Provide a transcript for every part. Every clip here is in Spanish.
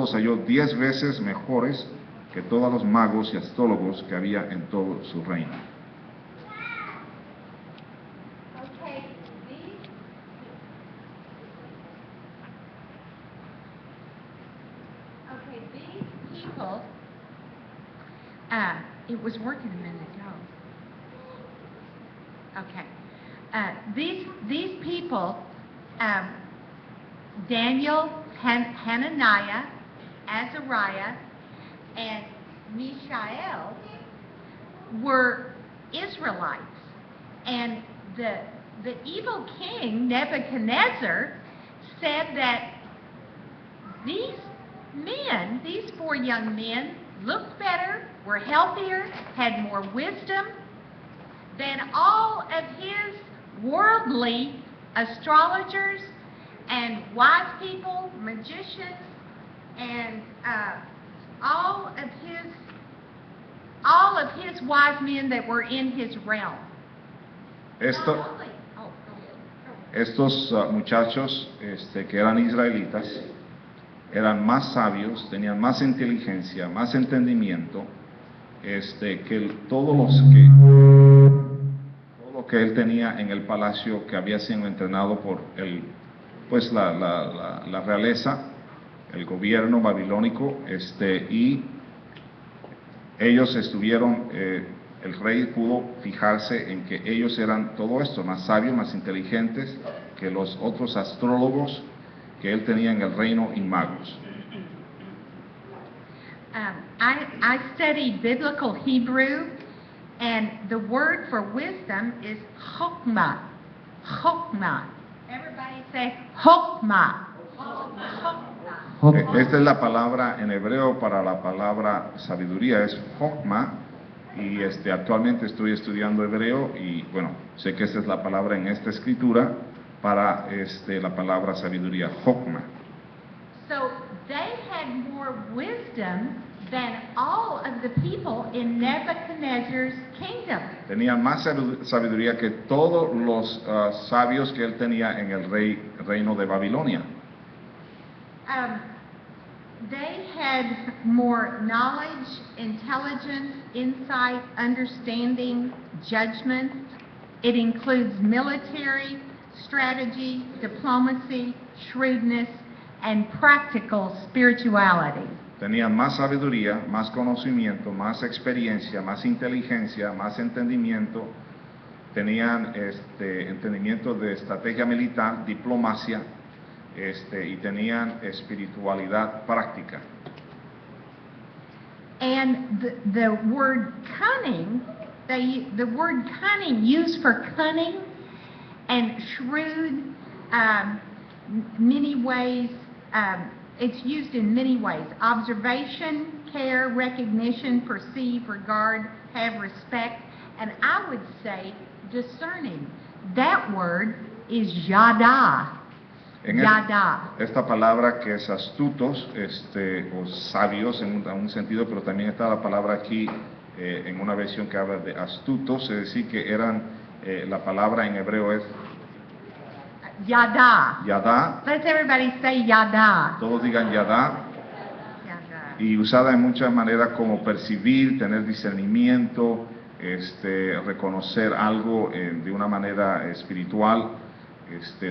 los halló 10 veces mejores que todos los magos y astrólogos que había en todo su reino. These people, it was working a minute ago. Okay. These people, Daniel, Hananiah, Azariah, and Mishael were Israelites. And the evil king, Nebuchadnezzar, said that these men, these 4 young men, looked better, were healthier, had more wisdom than all of his worldly astrologers and wise people, magicians, and all of his wise men that were in his realm. Estos muchachos que eran israelitas eran más sabios, tenían más inteligencia, más entendimiento que todo lo que él tenía en el palacio, que había sido entrenado por la realeza, el gobierno babilónico, y ellos estuvieron, el rey pudo fijarse en que ellos eran todo esto, más sabios, más inteligentes que los otros astrólogos que él tenía en el reino y magos. I studied biblical Hebrew, and the word for wisdom is chokmah. Chokmah. Everybody say chokmah. Esta es la palabra en hebreo para la palabra sabiduría, es chokmah, y actualmente estoy estudiando hebreo y bueno, sé que esta es la palabra en esta escritura para la palabra sabiduría, chokmah. So they had more wisdom than all of the people in Nebuchadnezzar's kingdom. Tenían más sabiduría que todos los sabios que él tenía en el reino de Babilonia. They had more knowledge, intelligence, insight, understanding, judgment. It includes military, strategy, diplomacy, shrewdness, and practical spirituality. Tenían más sabiduría, más conocimiento, más experiencia, más inteligencia, más entendimiento. Tenían entendimiento de estrategia militar, diplomacia, y tenían espiritualidad práctica. And the word cunning, the word cunning used for cunning and shrewd, many ways, it's used in many ways. Observation, care, recognition, perceive, regard, have respect, and I would say discerning. That word is yada. Yada. Esta palabra que es astutos, o sabios en un sentido, pero también está la palabra aquí en una versión que habla de astutos, es decir, que eran, la palabra en hebreo es Yada. Yada. Let's everybody say yada. Todos digan yada. Yada. Y usada en muchas maneras como percibir, tener discernimiento, reconocer algo de una manera espiritual,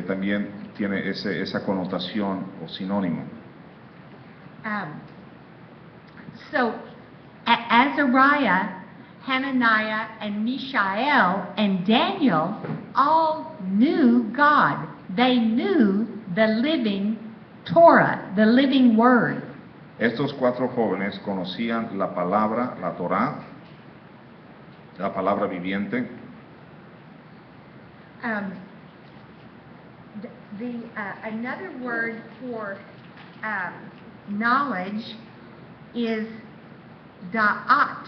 también tiene esa connotación o sinónimo. So, Azariah, Hananiah, and Mishael, and Daniel all knew God. They knew the living Torah, the living Word. Estos 4 jóvenes conocían la palabra, la Torá, la palabra viviente. Another word for knowledge is da'at.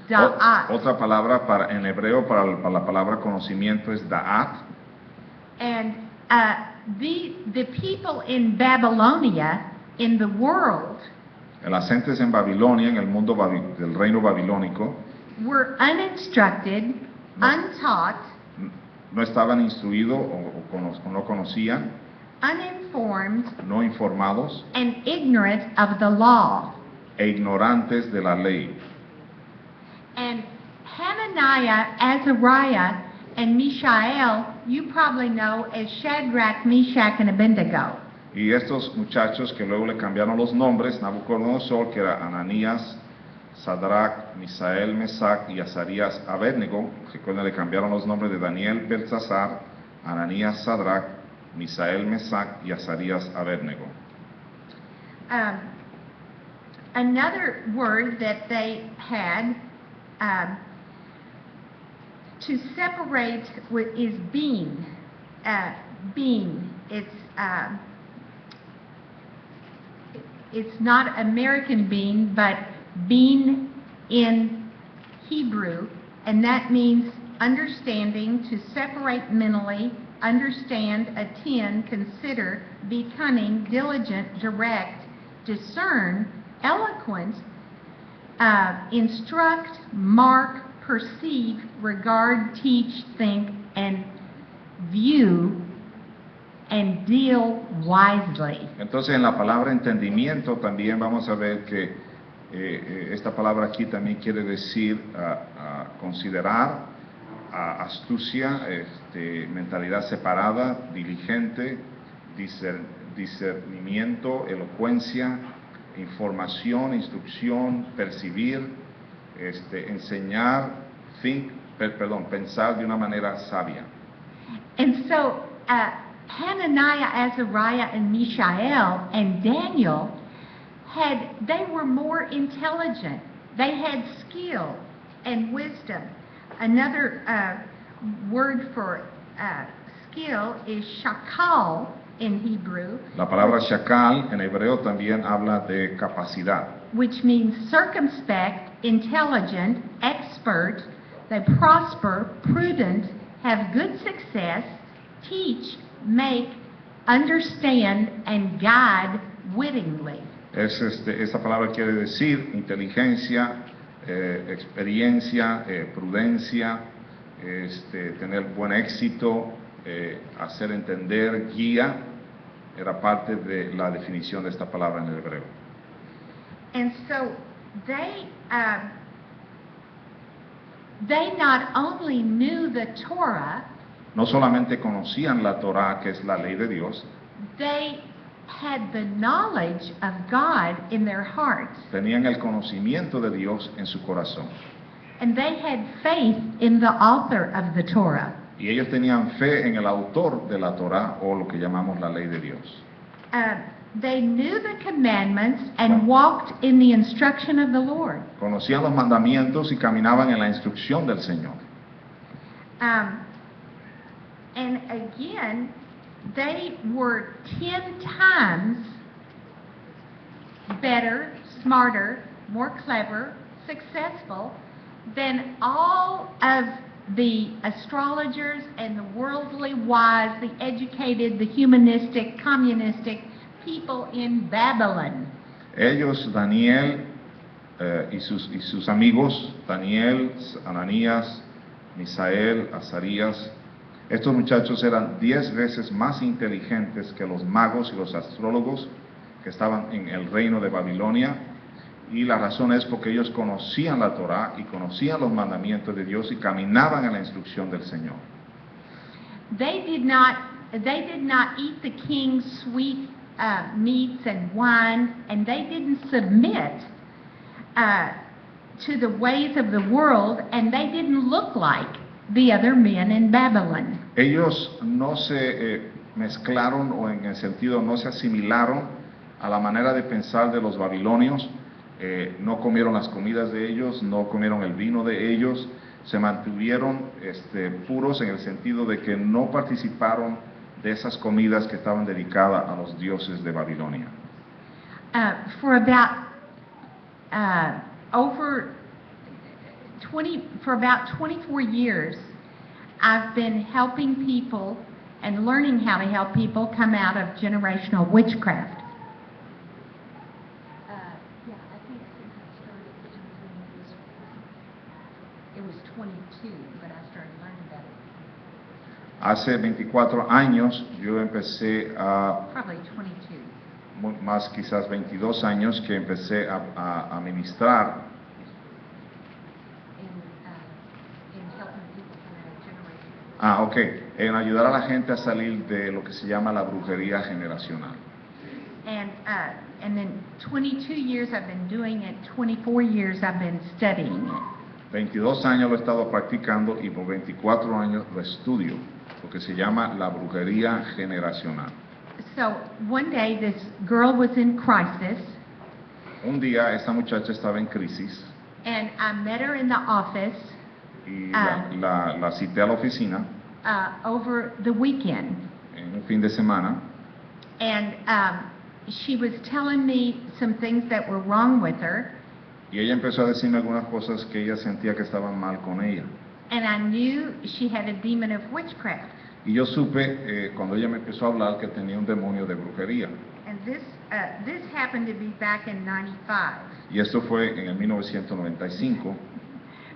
Da'at. Otra palabra en hebreo para la palabra conocimiento es da'at. And the people in Babylonia, in the world, Las gentes en Babilonia, en el mundo del reino babilónico, were uninstructed, untaught, no estaban instruidos o no conocían, uninformed, uninformed no informados and ignorant of the law. e ignorantes de la ley. And Hananiah, Azariah, and Mishael, you probably know as Shadrach, Meshach, and Abednego. Y estos muchachos que luego le cambiaron los nombres, Nabucodonosor, que era Ananías, Sadrach, Misael, Mesac y Azarías, Abednego, recuerden, le cambiaron los nombres de Daniel, Belsasar, Ananías, Sadrach, Misael, Mesac y Azarías, Abednego. Another word that they had to separate is being. Being. It's not American being, but being in Hebrew, and that means understanding, to separate mentally, understand, attend, consider, be cunning, diligent, direct, discern, eloquent, instruct, mark, perceive, regard, teach, think, and view, and deal wisely. Entonces, en la palabra entendimiento también vamos a ver que esta palabra aquí también quiere decir considerar, astucia, mentalidad separada, diligente, discernimiento, elocuencia, información, instrucción, percibir, enseñar, pensar de una manera sabia. And so, Hananiah, Azariah, and Mishael, and Daniel they were more intelligent. They had skill and wisdom. Another word for skill is shakal in Hebrew. La palabra shakal en hebreo también habla de capacidad, which means circumspect, intelligent, expert. They prosper, prudent, have good success, teach, make, understand, and guide wittingly. Esa palabra quiere decir inteligencia, experiencia, prudencia, tener buen éxito, hacer entender, guía, era parte de la definición de esta palabra en el hebreo. And so they not only knew the Torah, No solamente conocían la Torá, que es la ley de Dios, they had the knowledge of God in their hearts. Tenían el conocimiento de Dios en su corazón. And they had faith in the author of the Torah. Y ellos tenían fe en el autor de la Torá, o lo que llamamos la ley de Dios. They knew the commandments and walked in the instruction of the Lord. Conocían los mandamientos y caminaban en la instrucción del Señor. And again, they were 10 times better, smarter, more clever, successful than all of the astrologers and the worldly wise, the educated, the humanistic, communistic people in Babylon. Ellos, Daniel y sus amigos, Daniel, Ananías, Misael, Azarías, estos muchachos eran 10 veces más inteligentes que los magos y los astrólogos que estaban en el reino de Babilonia, y la razón es porque ellos conocían la Torá y conocían los mandamientos de Dios y caminaban en la instrucción del Señor. They did not eat the king's sweet meats and wine, and they didn't submit to the ways of the world, and they didn't look like the other men in Babylon. Ellos no se mezclaron, o en el sentido no se asimilaron a la manera de pensar de los babilonios. No comieron las comidas de ellos, no comieron el vino de ellos, se mantuvieron puros en el sentido de que no participaron de esas comidas que estaban dedicadas a los dioses de Babilonia. For about 24 years, I've been helping people and learning how to help people come out of generational witchcraft. It was 22, but I started learning about it. Hace 24 años yo empecé probably 22. más quizás 22 años que empecé a ministrar In helping people from that generation. ok, en ayudar a la gente a salir de lo que se llama la brujería generacional. And then 22 years I've been doing it, 24 years I've been studying it. 22 años lo he estado practicando y por 24 años lo estudio, lo que se llama la brujería generacional. So one day this girl was in crisis, Un día esta muchacha estaba en crisis and I met her in the office y la cité a la oficina over the weekend. en un fin de semana And she was telling me some things that were wrong with her, y ella empezó a decirme algunas cosas que ella sentía que estaban mal con ella. and I knew she had a demon of witchcraft. Y yo supe cuando ella me empezó a hablar que tenía un demonio de brujería. And this happened to be back in 95, Y esto fue en el 1995,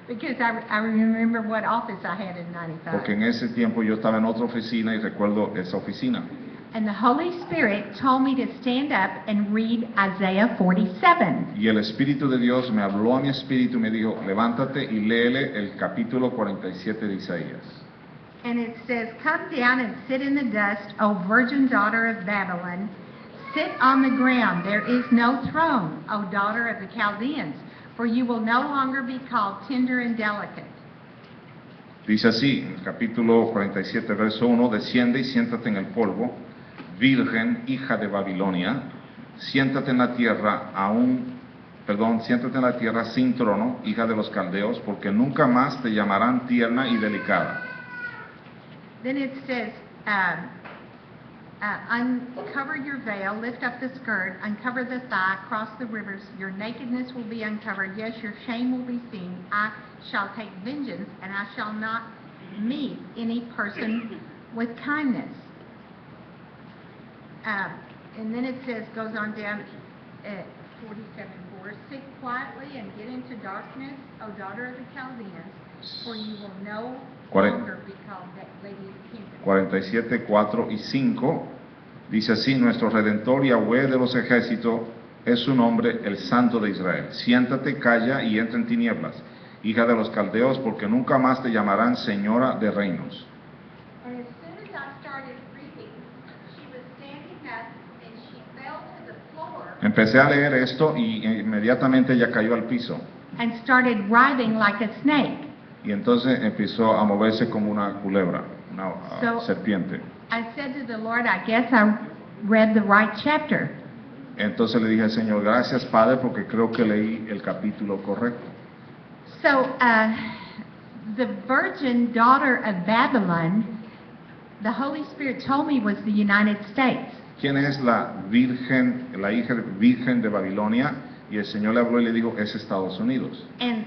because I remember what office I had in porque 95. en ese tiempo yo estaba en otra oficina y recuerdo esa oficina. And the Holy Spirit told me to stand up and read Isaiah 47. Y el Espíritu de Dios me habló a mi espíritu y me dijo, levántate y léele el capítulo 47 de Isaías. And it says, "Come down and sit in the dust, O virgin daughter of Babylon. Sit on the ground. There is no throne, O daughter of the Chaldeans, for you will no longer be called tender and delicate." Dice así, en el capítulo 47, verso 1, desciende y siéntate en el polvo, virgen, hija de Babilonia, siéntate en la tierra siéntate en la tierra sin trono, hija de los caldeos, porque nunca más te llamarán tierna y delicada. Then it says, uncover your veil, lift up the skirt, uncover the thigh, cross the rivers. Your nakedness will be uncovered. Yes, your shame will be seen. I shall take vengeance, and I shall not meet any person with kindness. And then it says, goes on down at 47:4, sit quietly and get into darkness, O daughter of the Chaldeans, for you will no longer be called that lady of the kingdom. 47, 4 y 5, dice así, nuestro Redentor Yahweh de los ejércitos es su nombre, el Santo de Israel. Siéntate, calla y entra en tinieblas, hija de los caldeos, porque nunca más te llamarán señora de reinos. And as soon as I started reading, she was standing up and she fell to the floor Empecé a leer esto y inmediatamente ella cayó al piso. and started writhing like a snake. Y entonces empezó a moverse como una culebra, una serpiente. I said to the Lord, I guess I read the right chapter. Entonces le dije al Señor, gracias Padre, porque creo que leí el capítulo correcto. So, the virgin daughter of Babylon, the Holy Spirit told me was the United States. ¿Quién es la hija virgen de Babilonia? Y el Señor le habló y le dijo, es Estados Unidos. And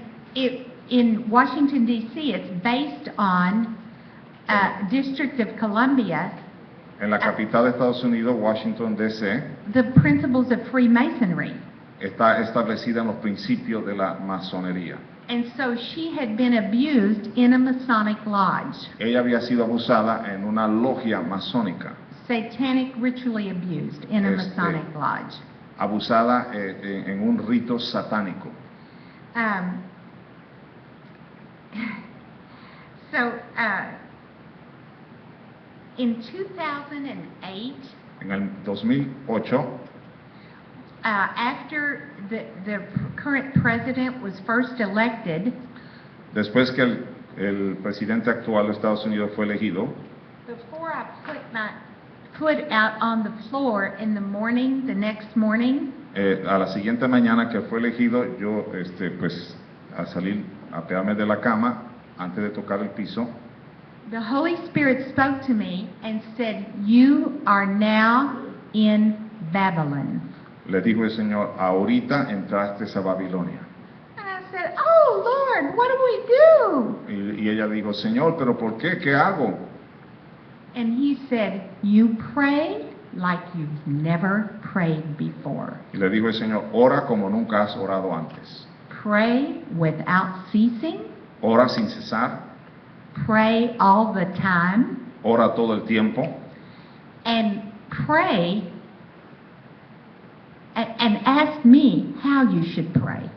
in Washington, D.C., it's based on District of Columbia, En la capital de Estados Unidos, Washington, D.C., the principles of Freemasonry. está establecida en los principios de la masonería. And so she had been abused in a Masonic lodge, Ella había sido abusada en una logia masónica, satanic ritually abused in a Masonic lodge. abusada en un rito satánico. In 2008, En el 2008, after the current president was first elected, después que el presidente actual de Estados Unidos fue elegido, before I put my foot out on the floor in the morning, the next morning, a la siguiente mañana que fue elegido, yo pues a salir, a pegarme de la cama, antes de tocar el piso, the Holy Spirit spoke to me and said, "You are now in Babylon." le dijo el Señor, ahorita entraste a Babilonia. And I said, "Oh Lord, what do we do?" Y ella dijo, Señor, ¿pero por qué? ¿Qué hago? And he said, "You pray like you've never prayed before. Y le dijo el Señor, ora como nunca has orado antes. Pray without ceasing. Ora sin cesar, Pray all the time. ora todo el tiempo and pray and ask me how you should pray.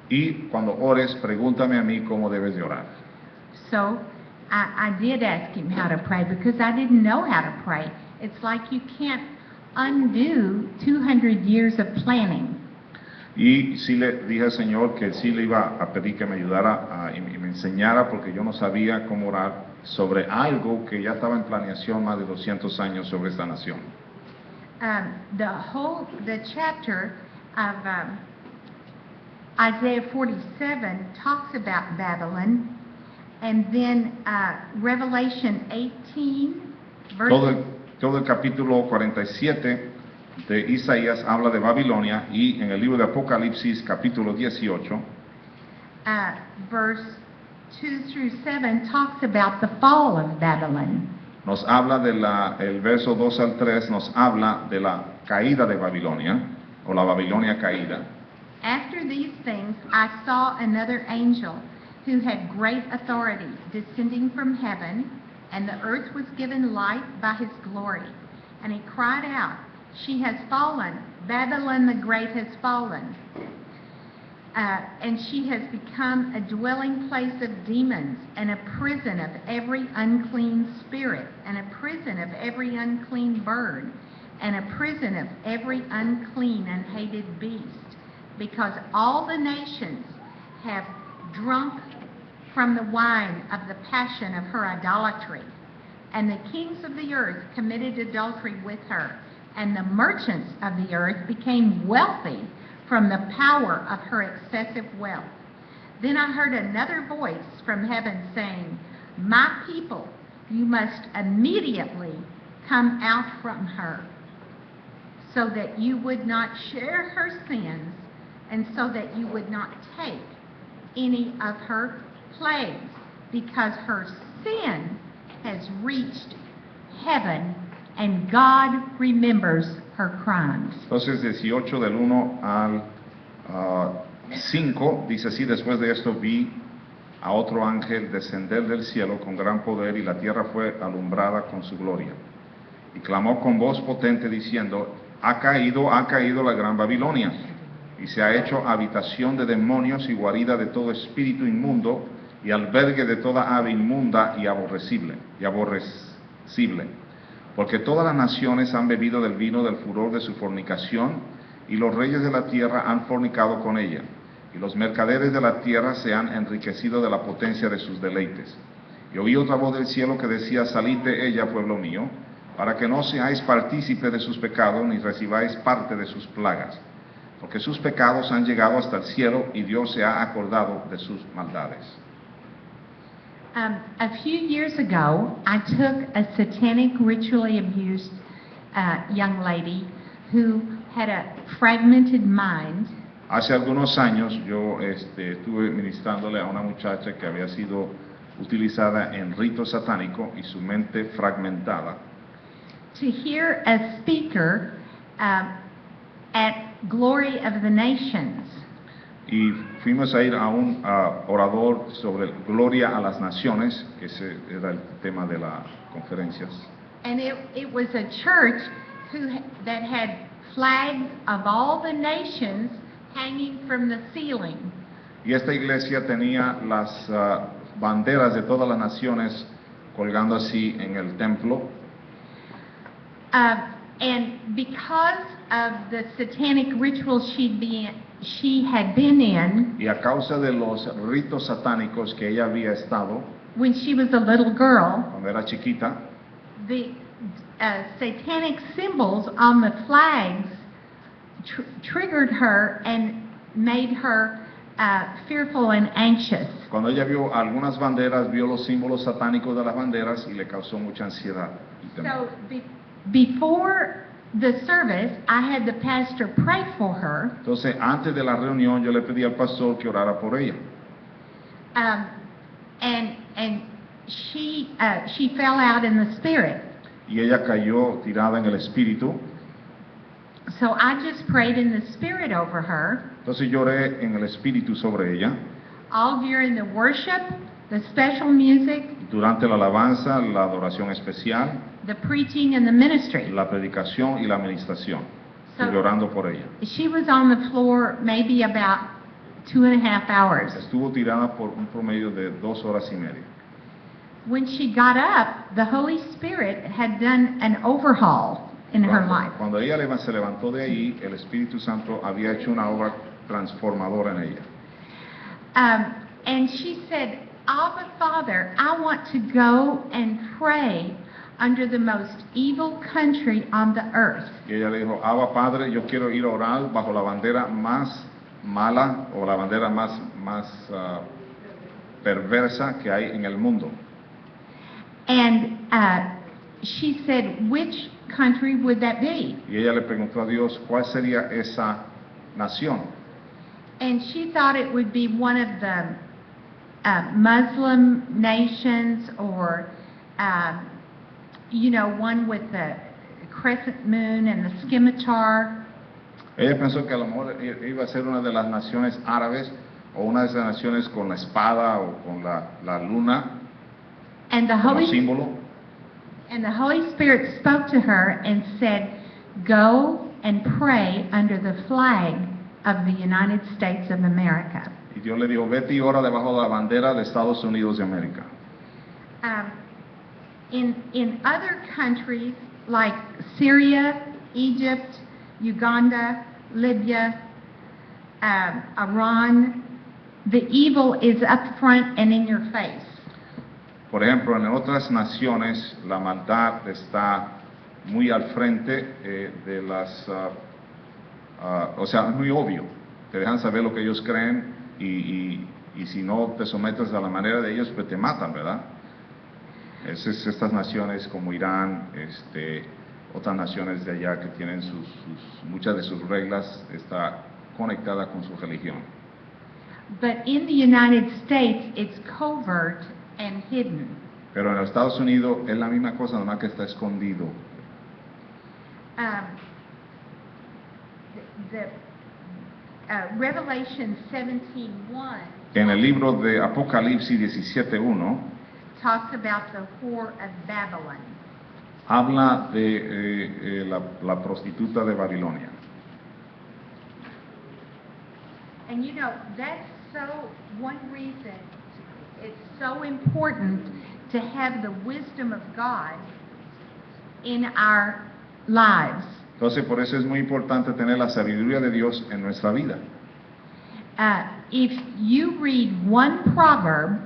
y cuando ores, pregúntame a mí cómo debes de orar. So I did ask him how to pray because I didn't know how to pray. It's like you can't undo 200 years of planning. Y sí le dije al Señor que sí le iba a pedir que me ayudara y me enseñara porque yo no sabía cómo orar sobre algo que ya estaba en planeación más de 200 años sobre esta nación. The chapter of Isaiah 47 talks about Babylon, and then Revelation 18, Todo el capítulo 47 de Isaías habla de Babilonia y en el libro de Apocalipsis capítulo 18 verse 2 through 7 talks about the fall of Babylon. nos habla el verso 2 al 3 nos habla de la caída de Babilonia o la Babilonia caída. After these things I saw another angel who had great authority descending from heaven, and the earth was given light by his glory. And he cried out, "She has fallen, Babylon the great has fallen, and she has become a dwelling place of demons and a prison of every unclean spirit, and a prison of every unclean bird, and a prison of every unclean and hated beast, because all the nations have drunk from the wine of the passion of her idolatry. And the kings of the earth committed adultery with her, and the merchants of the earth became wealthy from the power of her excessive wealth. Then I heard another voice from heaven saying, 'My people, you must immediately come out from her, so that you would not share her sins, and so that you would not take any of her plagues, because her sin has reached heaven, and God remembers her crimes.'" Entonces 18 del 1 al 5 dice así: después de esto vi a otro ángel descender del cielo con gran poder, y la tierra fue alumbrada con su gloria. Y clamó con voz potente diciendo: ha caído la gran Babilonia, y se ha hecho habitación de demonios y guarida de todo espíritu inmundo y albergue de toda ave inmunda y aborrecible. Porque todas las naciones han bebido del vino del furor de su fornicación, y los reyes de la tierra han fornicado con ella, y los mercaderes de la tierra se han enriquecido de la potencia de sus deleites. Y oí otra voz del cielo que decía: salid de ella, pueblo mío, para que no seáis partícipe de sus pecados, ni recibáis parte de sus plagas, porque sus pecados han llegado hasta el cielo, y Dios se ha acordado de sus maldades. A few years ago, I took a satanic, ritually abused young lady who had a fragmented mind. Hace algunos años yo estuve ministrándole a una muchacha que había sido utilizada en rito satánico y su mente fragmentada. To hear a speaker at Glory of the Nations. Y fuimos a ir a un orador sobre Gloria a las Naciones, que ese era el tema de las conferencias. And it was a church that had flags of all the nations hanging from the ceiling. Y esta iglesia tenía las banderas de todas las naciones colgando así en el templo. And because of the satanic rituals she had been in, Y a causa de los ritos satánicos que ella había estado when she was a little girl, cuando era chiquita, the satanic symbols on the flags triggered her and made her fearful and anxious. cuando ella vio algunas banderas, vio los símbolos satánicos de las banderas y le causó mucha ansiedad y temor. So before the service, I had the pastor pray for her. Entonces, antes de la reunión, yo le pedí al pastor que orara por ella. And she fell out in the spirit. Y ella cayó tirada en el espíritu. So I just prayed in the spirit over her. Entonces lloré en el espíritu sobre ella. All during the worship, the special music, durante la alabanza, la adoración especial, the preaching, and the ministry. la predicación y la administración. So- Estuve orando por ella. She was on the floor maybe about 2.5 hours. Estuvo tirada por un promedio de 2 horas y media. When she got up, the Holy Spirit had done an overhaul in her life. Cuando ella se levantó de ahí, el Espíritu Santo había hecho una obra transformadora en ella. And she said, Abba, Father, I want to go and pray under the most evil country on the earth. Y ella le dijo, Abba Padre, yo quiero ir a orar bajo la bandera más mala o la bandera más perversa que hay en el mundo. And she said, which country would that be? Y ella le preguntó a Dios, ¿cuál sería esa nación? And she thought it would be one of the Muslim nations or, one with the crescent moon and the scimitar. Ella pensó que a lo mejor iba a ser una de las naciones árabes o una de esas naciones con la espada o con la luna And the como Holy símbolo. And the Holy Spirit spoke to her and said, go and pray under the flag of the United States of America. Y Dios le dijo, vete y ora debajo de la bandera de Estados Unidos de América. In other countries like Syria, Egypt, Uganda, Libya, Iran, the evil is up front and in your face. Por ejemplo, en otras naciones la maldad está muy al frente de las, o sea, es muy obvio. Te dejan saber lo que ellos creen y si no te sometes a la manera de ellos, pues te matan, ¿verdad? Estas naciones como Irán, otras naciones de allá que tienen muchas de sus reglas está conectada con su religión. But in the United States, it's covert and hidden. Pero en los Estados Unidos es la misma cosa, nomás que está escondido. Revelation 17:1 En el libro de Apocalipsis 17:1 talks about the whore of Babylon. habla de la prostituta de Babilonia. And that's one reason it's so important to have the wisdom of God in our lives. Entonces, por eso es muy importante tener la sabiduría de Dios en nuestra vida. If you read one proverb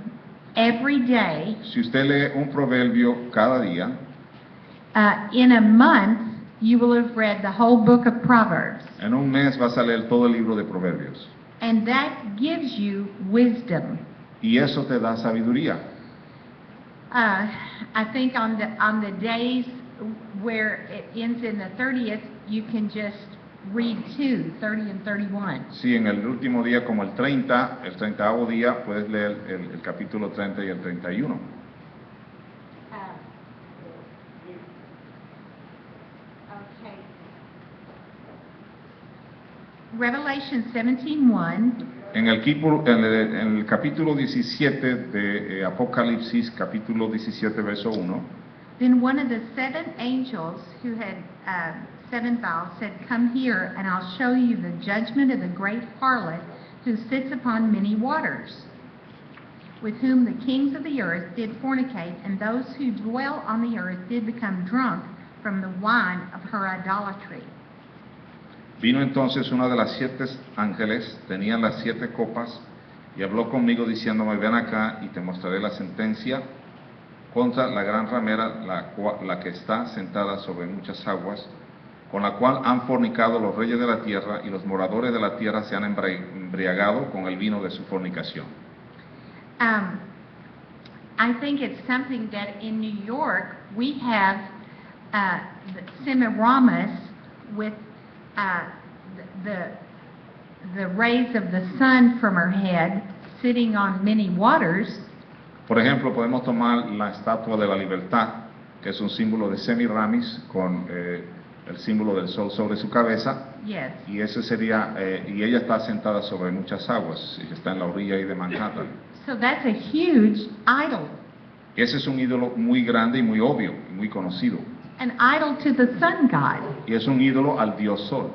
every day, Si usted lee un proverbio cada día, in a month, you will have read the whole book of Proverbs. en un mes vas a leer todo el libro de proverbios. And that gives you wisdom. Y eso te da sabiduría. I think on the days where it ends in the 30th, you can just read 30 and 31. Si en el último día, como el 30º día, puedes leer el capítulo 30 y el 31. Okay. Revelation 17:1. En el capítulo 17 de Apocalipsis, capítulo 17, verso 1, Then one of the 7 angels who had 7 vials said, come here, and I'll show you the judgment of the great harlot who sits upon many waters, with whom the kings of the earth did fornicate, and those who dwell on the earth did become drunk from the wine of her idolatry. Vino entonces una de las 7 ángeles, tenía las 7 copas, y habló conmigo diciéndome, ven acá y te mostraré la sentencia contra la gran ramera, la que está sentada sobre muchas aguas, con la cual han fornicado los reyes de la tierra, y los moradores de la tierra se han embriagado con el vino de su fornicación. I think it's something that in New York we have the Semiramis with the rays of the sun from her head sitting on many waters. Por ejemplo, podemos tomar la estatua de la libertad, que es un símbolo de Semiramis, con el símbolo del sol sobre su cabeza, Yes. y ese sería, y ella está sentada sobre muchas aguas, y está en la orilla ahí de Manhattan. So that's a huge idol. Ese es un ídolo muy grande y muy obvio, y muy conocido, An idol to the sun god. y es un ídolo al dios sol.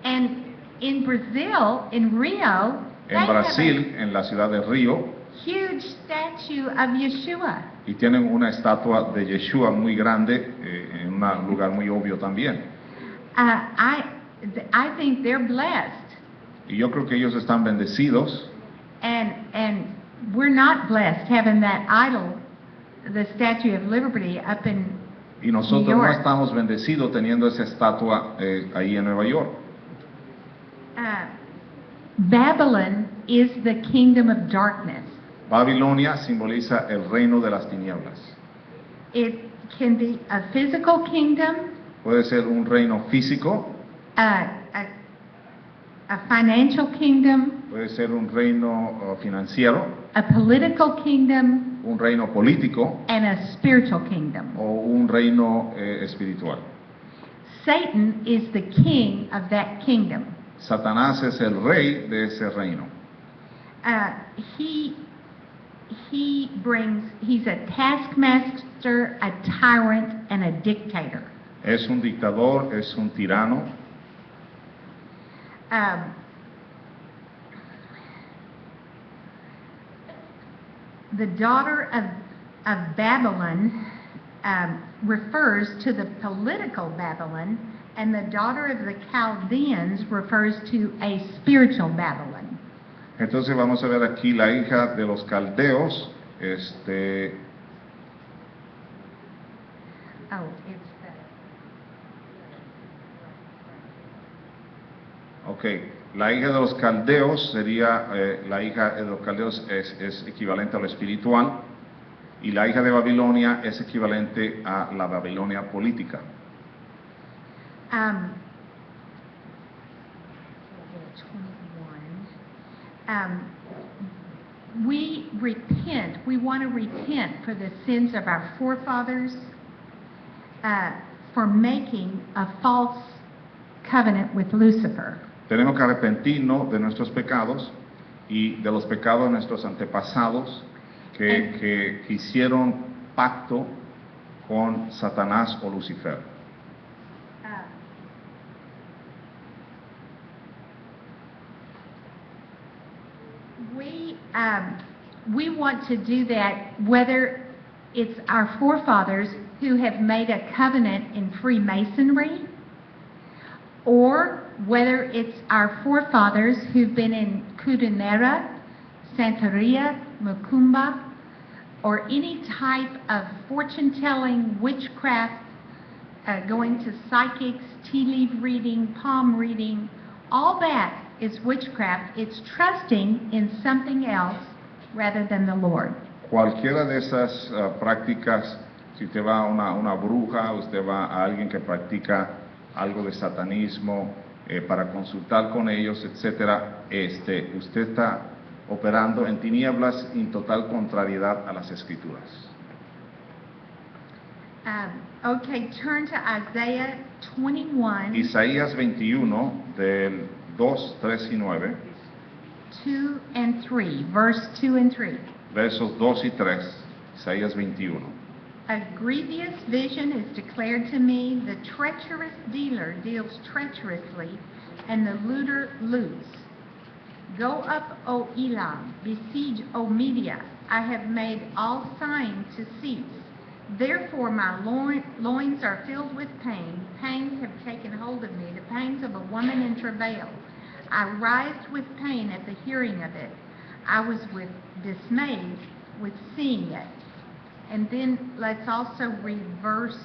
And in Brazil, in Rio, they En have Brasil, en la ciudad de Río, a huge statue of Yeshua. y tienen una estatua de Yeshua muy grande, en un lugar muy obvio también. I think they're blessed, Y yo creo que ellos están bendecidos, and we're not blessed having that idol, the Statue of Liberty, up in y nosotros New no York. estamos bendecidos teniendo esa estatua ahí en Nueva York. Babylon is the kingdom of darkness. Babilonia simboliza el reino de las tinieblas. It can be a physical kingdom, Puede ser un reino físico, a financial kingdom, puede ser un reino financiero, a political kingdom, un reino político and a spiritual kingdom. o un reino espiritual. Satan is the king of that kingdom. Satanás es el rey de ese reino. He's a taskmaster, a tyrant, and a dictator. Es un dictador, es un tirano. The daughter of Babylon refers to the political Babylon, and the daughter of the Chaldeans refers to a spiritual Babylon. Entonces vamos a ver aquí la hija de los caldeos, Oh, it's ok, la hija de los caldeos sería, la hija de los caldeos es equivalente a lo espiritual, y la hija de Babilonia es equivalente a la Babilonia política. we want to repent for the sins of our forefathers, for making a false covenant with Lucifer. Tenemos que arrepentirnos de nuestros pecados y de los pecados de nuestros antepasados que hicieron pacto con Satanás o Lucifer. We want to do that whether it's our forefathers who have made a covenant in Freemasonry, or whether it's our forefathers who've been in Kudunera, Santeria, Macumba, or any type of fortune-telling, witchcraft, going to psychics, tea leaf reading, palm reading. All that is witchcraft. It's trusting in something else rather than the Lord. Cualquiera de esas prácticas, si usted va a una bruja, usted va a alguien que practica algo de satanismo, para consultar con ellos, etcétera, usted está operando en tinieblas en total contrariedad a las Escrituras. Okay, turn to Isaiah 21, Isaías 21, del 2, 3 y 9, 2 and 3, verse 2 and 3. versos 2 y 3, Isaías 21. A grievous vision is declared to me, the treacherous dealer deals treacherously, and the looter loots. Go up, O Elam, besiege, O Media. I have made all signs to cease. Therefore my loins are filled with pain. Pains have taken hold of me, the pains of a woman in travail. I writhed with pain at the hearing of it. I was dismayed with seeing it. And then let's also read verse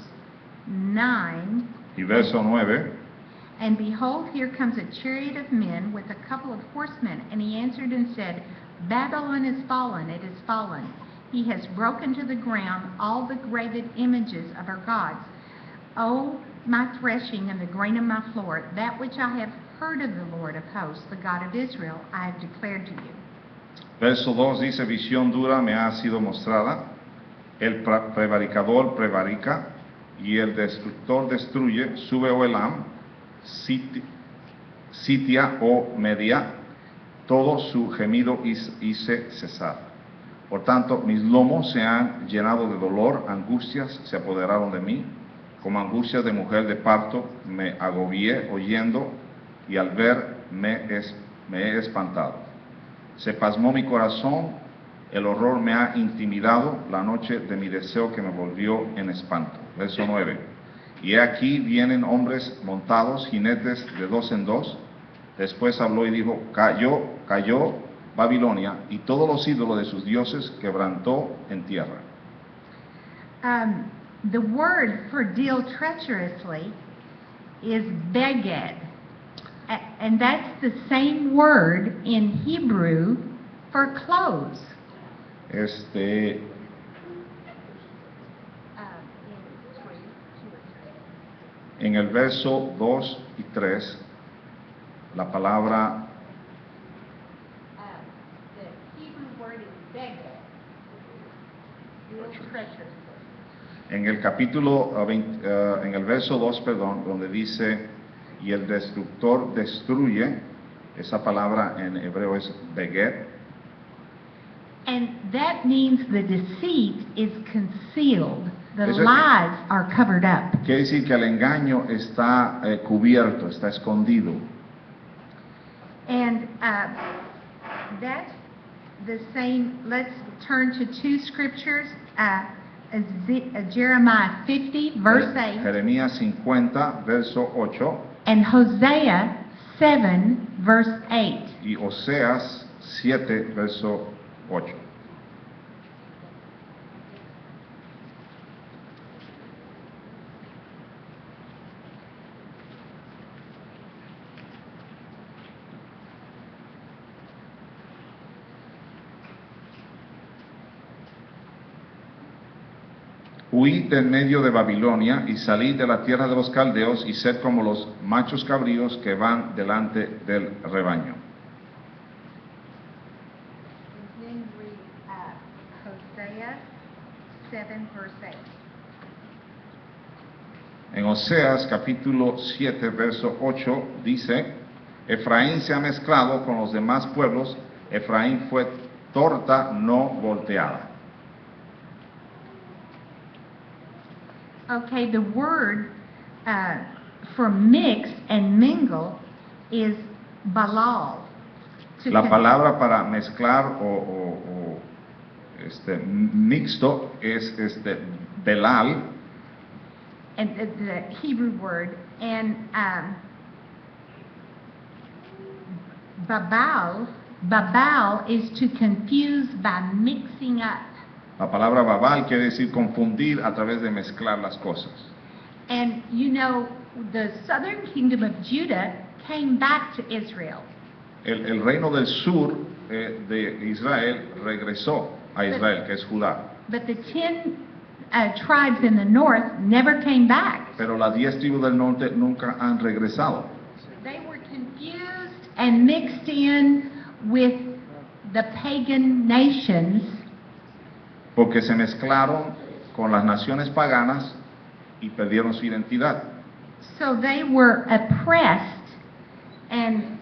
9. Y verso 9, And behold, here comes a chariot of men with a couple of horsemen. And he answered and said, Babylon is fallen, it is fallen. He has broken to the ground all the graven images of her gods. O my threshing and the grain of my floor, that which I have heard of the Lord of hosts, the God of Israel, I have declared to you. verso 2 dice, visión dura me ha sido mostrada, el prevaricador prevarica, y el destructor destruye, sube o Elam, sitia o media, todo su gemido hice cesar. Por tanto, mis lomos se han llenado de dolor, angustias se apoderaron de mí, como angustias de mujer de parto, me agobié oyendo, y al ver me he espantado. Se pasmó mi corazón, el horror me ha intimidado, la noche de mi deseo que me volvió en espanto. Verso 9. Y he aquí vienen hombres montados, jinetes de dos en dos. Después habló y dijo, cayó Babilonia, y todos los ídolos de sus dioses quebrantó en tierra. The word for deal treacherously is beged. And that's the same word in Hebrew for clothes. En el verso 2 y 3, la palabra The Hebrew word is beged. Deal treacherously. en el capítulo en el verso 2, perdón, donde dice y el destructor destruye, esa palabra en hebreo es beged. And that means the deceit is concealed. The Eso- lies are covered up. Quiere decir que el engaño está cubierto, está escondido. And that's the same. Let's turn to two scriptures. Jeremiah 50, verse 8, Jeremías 50, verso 8, and Hosea 7, verse 8. y Oseas 7, verso 8. Huid de en medio de Babilonia y salid de la tierra de los caldeos y sed como los machos cabríos que van delante del rebaño. And then read Hosea 7, verse 8. En Oseas capítulo 7, verso 8 dice, Efraín se ha mezclado con los demás pueblos, Efraín fue torta no volteada. Okay, the word for mix and mingle is balal. To La con- palabra para mezclar o mixto es belal, and the Hebrew word, and babal is to confuse by mixing up. la palabra babal quiere decir confundir a través de mezclar las cosas. And you know, the southern kingdom of Judah came back to Israel. El reino del sur de Israel regresó a Israel, que es Judá, But the 10 tribes in the north never came back. pero las 10 tribus del norte nunca han regresado. They were confused and mixed in with the pagan nations, Porque se mezclaron con las naciones paganas y perdieron su identidad. so they were oppressed, and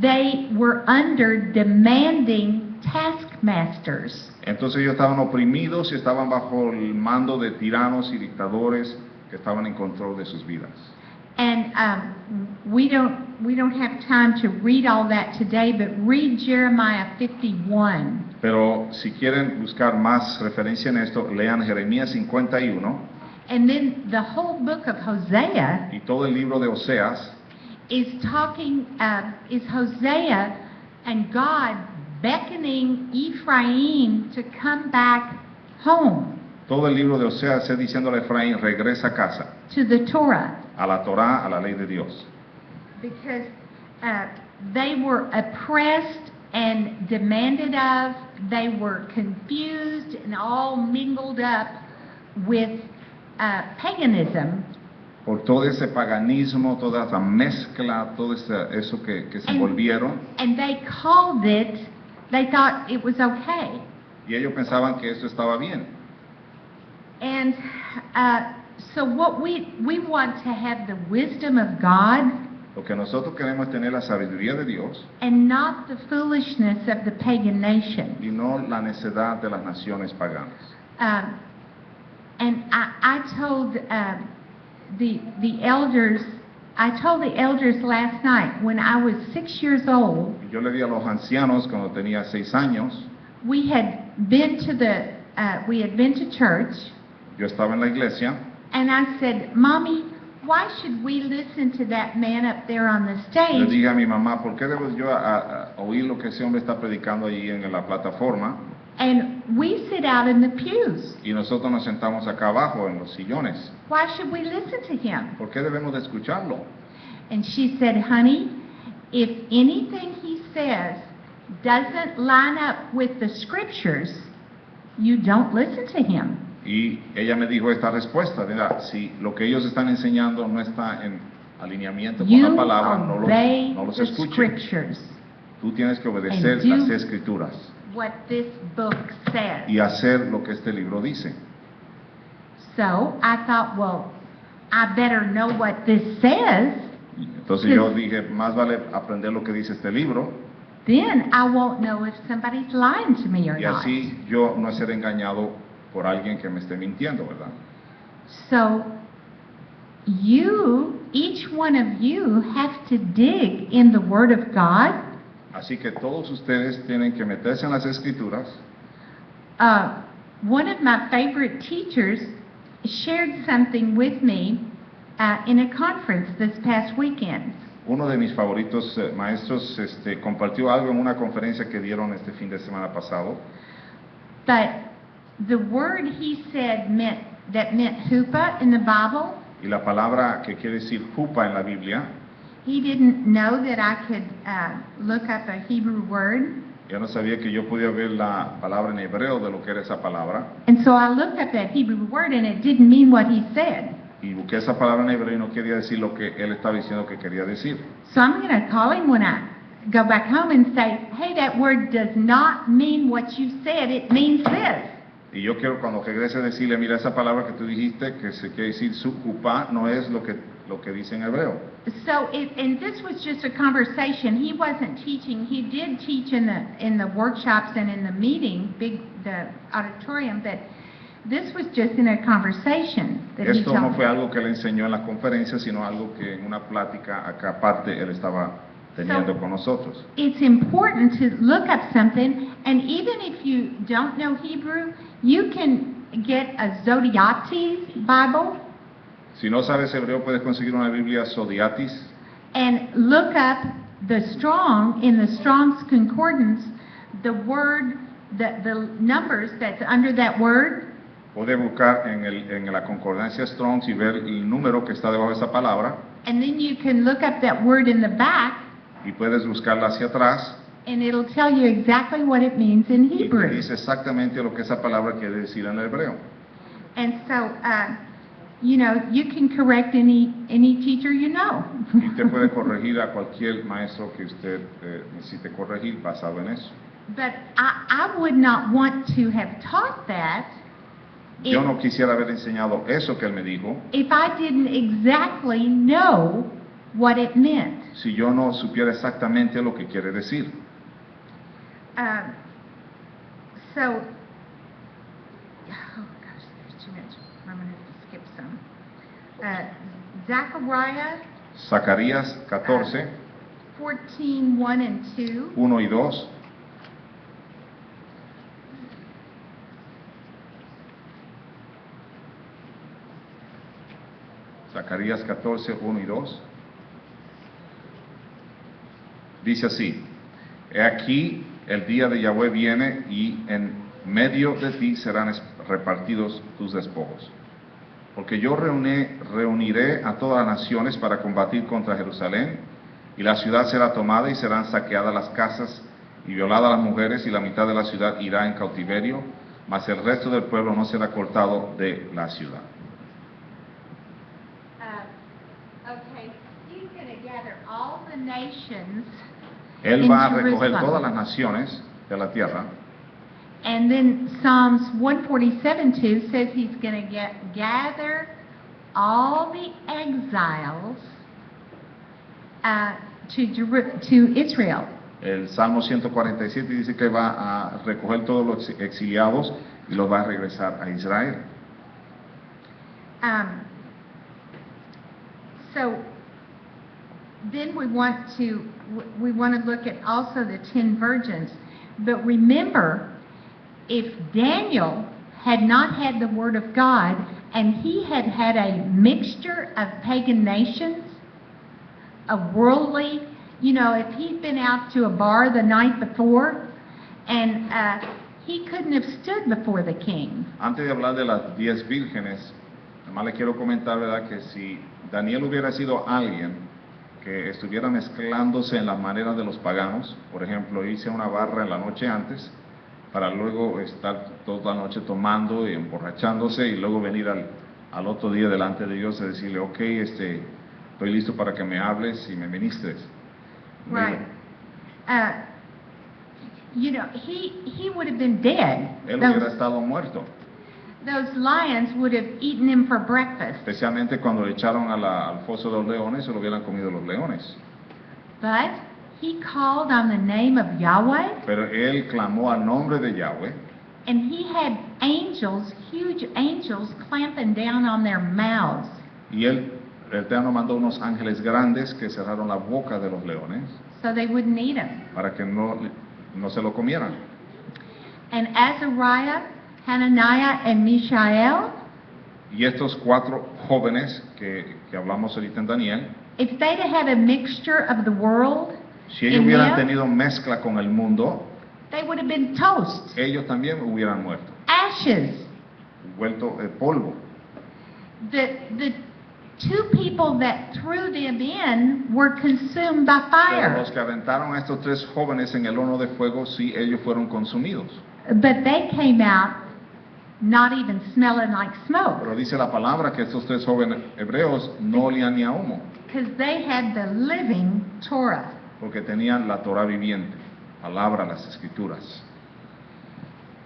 they were under demanding taskmasters. Entonces ellos estaban oprimidos y estaban bajo el mando de tiranos y dictadores que estaban en control de sus vidas. And we don't have time to read all that today, but read Jeremiah 51. Pero si quieren buscar más referencia en esto, lean Jeremías 51 And then the whole book of Hosea y todo el libro de Oseas is talking, is Hosea and God beckoning Ephraim to come back home Todo el libro de Oseas está diciéndole a Efraín, regresa a casa, to the Torah, a la Torá, a la ley de Dios. because they were oppressed and demanded of, they were confused and all mingled up with paganism. Por todo ese paganismo, toda esa mezcla, todo eso que se envolvieron, And they called it, they thought it was okay. y ellos pensaban que esto estaba bien. And so what we want to have the wisdom of God Lo que nosotros queremos es tener la sabiduría de Dios and not the foolishness of the pagan nation. y no la necedad de las naciones paganas. And I told the elders, I told the elders last night, when I was 6 years old, Y yo le di a los ancianos cuando tenía 6 años, we had been to church, yo estaba en la iglesia, and I said, Mommy, why should we listen to that man up there on the le stage? dije a mi mamá, ¿por qué debo yo a oír lo que ese hombre está predicando allí en la plataforma? And we sit out in the pews. Y nosotros nos sentamos acá abajo en los sillones. Why should we listen to him? ¿Por qué debemos de escucharlo? And she said, honey, if anything he says doesn't line up with the scriptures, you don't listen to him. Y ella me dijo esta respuesta, mira, si lo que ellos están enseñando no está en alineamiento con You la palabra, no obey los the escuches. scriptures, Tú tienes que obedecer And do- las escrituras what this book says. y hacer lo que este libro dice. So I thought, well, I better know what this says, Entonces yo dije, más vale aprender lo que dice este libro then I won't know if somebody's lying to me or y not. así yo no ser engañado por alguien que me esté mintiendo, ¿verdad? So each one of you have to dig in the Word of God. Así que todos ustedes tienen que meterse en las escrituras. One of my favorite teachers shared something with me in a conference this past weekend. Uno de mis favoritos maestros compartió algo en una conferencia que dieron este fin de semana pasado. But the word he said meant hupa in the Bible. Y la palabra que quiere decir jupa en la Biblia, He didn't know that I could look up a Hebrew word. yo no sabía que yo podía ver la palabra en hebreo de lo que era esa palabra. And so I looked up that Hebrew word and it didn't mean what he said. Y busqué esa palabra en hebreo y no quería decir lo que él estaba diciendo que quería decir. So I'm going to call him when I go back home and say, hey, that word does not mean what you said, it means this. Y yo quiero cuando regrese decirle, mira, esa palabra que tú dijiste, que se quiere decir su jupa, no es lo que dice en hebreo. So, and this was just a conversation. He wasn't teaching. He did teach in the workshops and in the meeting, the auditorium, but this was just in a conversation that he Esto no told fue me. algo que él enseñó en la conferencia, sino algo que en una plática acá aparte él estaba teniendo con nosotros. It's important to look up something, and even if you don't know Hebrew, you can get a Zodiates Bible Si no sabes hebreo, puedes conseguir una Biblia Zodiatis and look up in the Strong's Concordance, the word, the numbers that's under that word. Puede buscar en la concordancia Strong y ver el número que está debajo de esa palabra And then you can look up that word in the back, y puedes buscarla hacia atrás and it'll tell you exactly what it means in y te Hebrew. dice exactamente lo que esa palabra quiere decir en el hebreo. And so, you can correct any teacher you know. Y usted puede corregir a cualquier maestro que usted necesite corregir basado en eso. But I would not want to have taught that Yo no quisiera haber enseñado eso que él me dijo if I didn't exactly know what it meant. si yo no supiera exactamente lo que quiere decir. So, oh gosh, there's too much. I'm going to skip some. Zechariah Zacarías 14, 14, 1 and 2. 1 y 2. Zacarías 14, 1 y 2. Dice así: He aquí el día de Yahweh viene y en medio de ti serán repartidos tus despojos. Porque yo reuniré a todas las naciones para combatir contra Jerusalén, y la ciudad será tomada y serán saqueadas las casas y violadas las mujeres, y la mitad de la ciudad irá en cautiverio, mas el resto del pueblo no será cortado de la ciudad. Okay, he's going to gather all the nations Él in va a recoger Jerusalem. todas las naciones de la tierra And then Psalms 147:2 says he's going to gather all the exiles to Israel. El Salmo 147 dice que va a recoger todos los exiliados y los va a regresar a Israel. So then we want to look at also the 10 virgins. But remember, if Daniel had not had the Word of God and he had had a mixture of pagan nations, of worldly, if he'd been out to a bar the night before and he couldn't have stood before the king. Antes de hablar de las 10 vírgenes, además le quiero comentar, ¿verdad?, que si Daniel hubiera sido alguien que estuviera mezclándose en las maneras de los paganos, por ejemplo, irse a una barra en la noche antes, para luego estar toda la noche tomando y emborrachándose y luego venir al otro día delante de Dios y decirle, ok, estoy listo para que me hables y me ministres. Right. He would have been dead. Él hubiera estado muerto. Those lions would have eaten him for breakfast. Especialmente cuando le echaron al foso de los leones, se lo hubieran comido los leones. But he called on the name of Yahweh. Pero él clamó al nombre de Yahweh. And he had angels, huge angels, clamping down on their mouths. Y el Eterno mandó unos ángeles grandes que cerraron la boca de los leones. So they wouldn't eat him. Para que no se lo comieran. And Azariah, Hananiah, and Mishael. Y estos 4 jóvenes que hablamos ahorita en Daniel, if they'd had a mixture of the world, si ellos hubieran tenido mezcla con el mundo, they would have been toast. Ellos también hubieran muerto. Ashes. Vuelto polvo. The 2 people that threw them in were consumed by fire. Pero los que aventaron a estos 3 jóvenes en el horno de fuego, sí, ellos fueron consumidos. But they came out not even smelling like smoke. Pero dice la palabra que estos 3 jóvenes hebreos no olían ni a humo. Because they had the living Torah. Porque tenían la Torah viviente, palabra, las escrituras.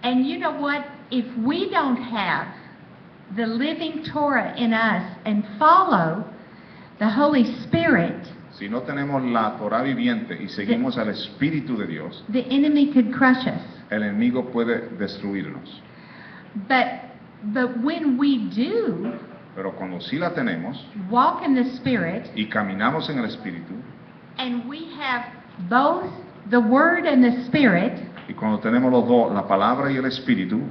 And you know what? If we don't have the living Torah in us and follow the Holy Spirit, si no tenemos la Torah viviente y seguimos al Espíritu de Dios, the enemy could crush us. El enemigo puede destruirnos. But when we do, pero cuando sí la tenemos, walk in the Spirit, y caminamos en el Espíritu, and we have both the Word and the Spirit, y cuando tenemos los dos, la palabra y el Espíritu,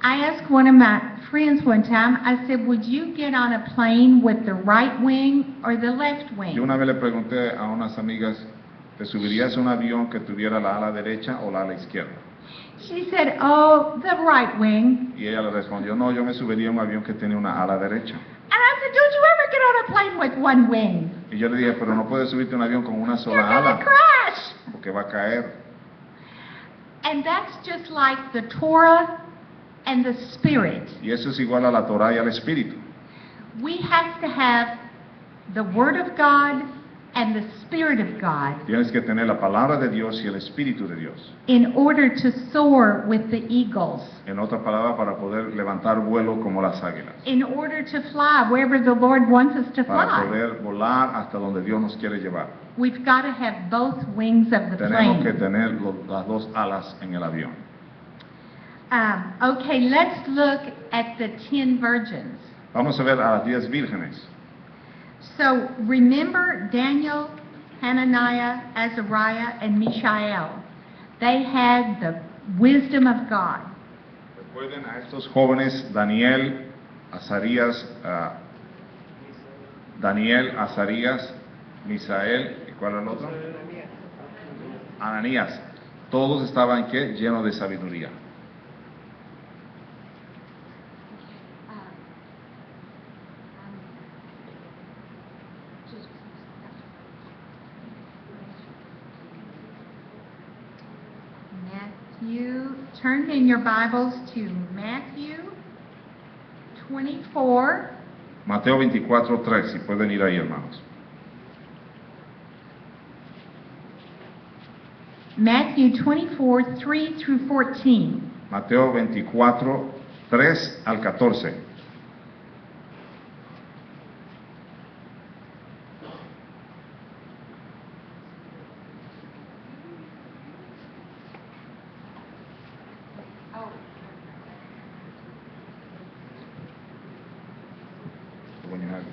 I asked one of my friends one time, I said, would you get on a plane with the right wing or the left wing? Yo una vez le pregunté a unas amigas, ¿te subirías a un avión que tuviera la ala derecha o la ala izquierda? She said, oh, the right wing. Y ella le respondió, no, yo me subiría a un avión que tiene una ala derecha. And I said, don't you ever get on a plane with one wing. Y yo le dije, pero no puedes subirte a un avión con una You're sola gonna ala, crash. porque va a caer. And that's just like the Torah and the Spirit. Y eso es igual a la Torah y al Espíritu. We have to have the Word of God and the Spirit of God Tienes que tener la palabra de Dios y el Espíritu de Dios. in order to soar with the eagles, En otras palabras, para poder levantar vuelo como las águilas. in order to fly wherever the Lord wants us to Para fly. poder volar hasta donde Dios nos quiere llevar. We've got to have both wings of the Tenemos que plane. tener las dos alas en el avión. Okay, let's look at the 10 virgins. Vamos a ver a las 10 vírgenes. So remember Daniel, Hananiah, Azariah, and Mishael. They had the wisdom of God. Recuerden a estos jóvenes, Daniel, Azarías, Misael, ¿y cuál era el otro? Ananías. Todos estaban, ¿qué? Llenos de sabiduría. Matthew, turn in your Bibles to Matthew 24. Mateo 24:3, si pueden ir ahí, hermanos. Matthew 24, 3 through 14. Mateo 24, 3 al 14. When you have it.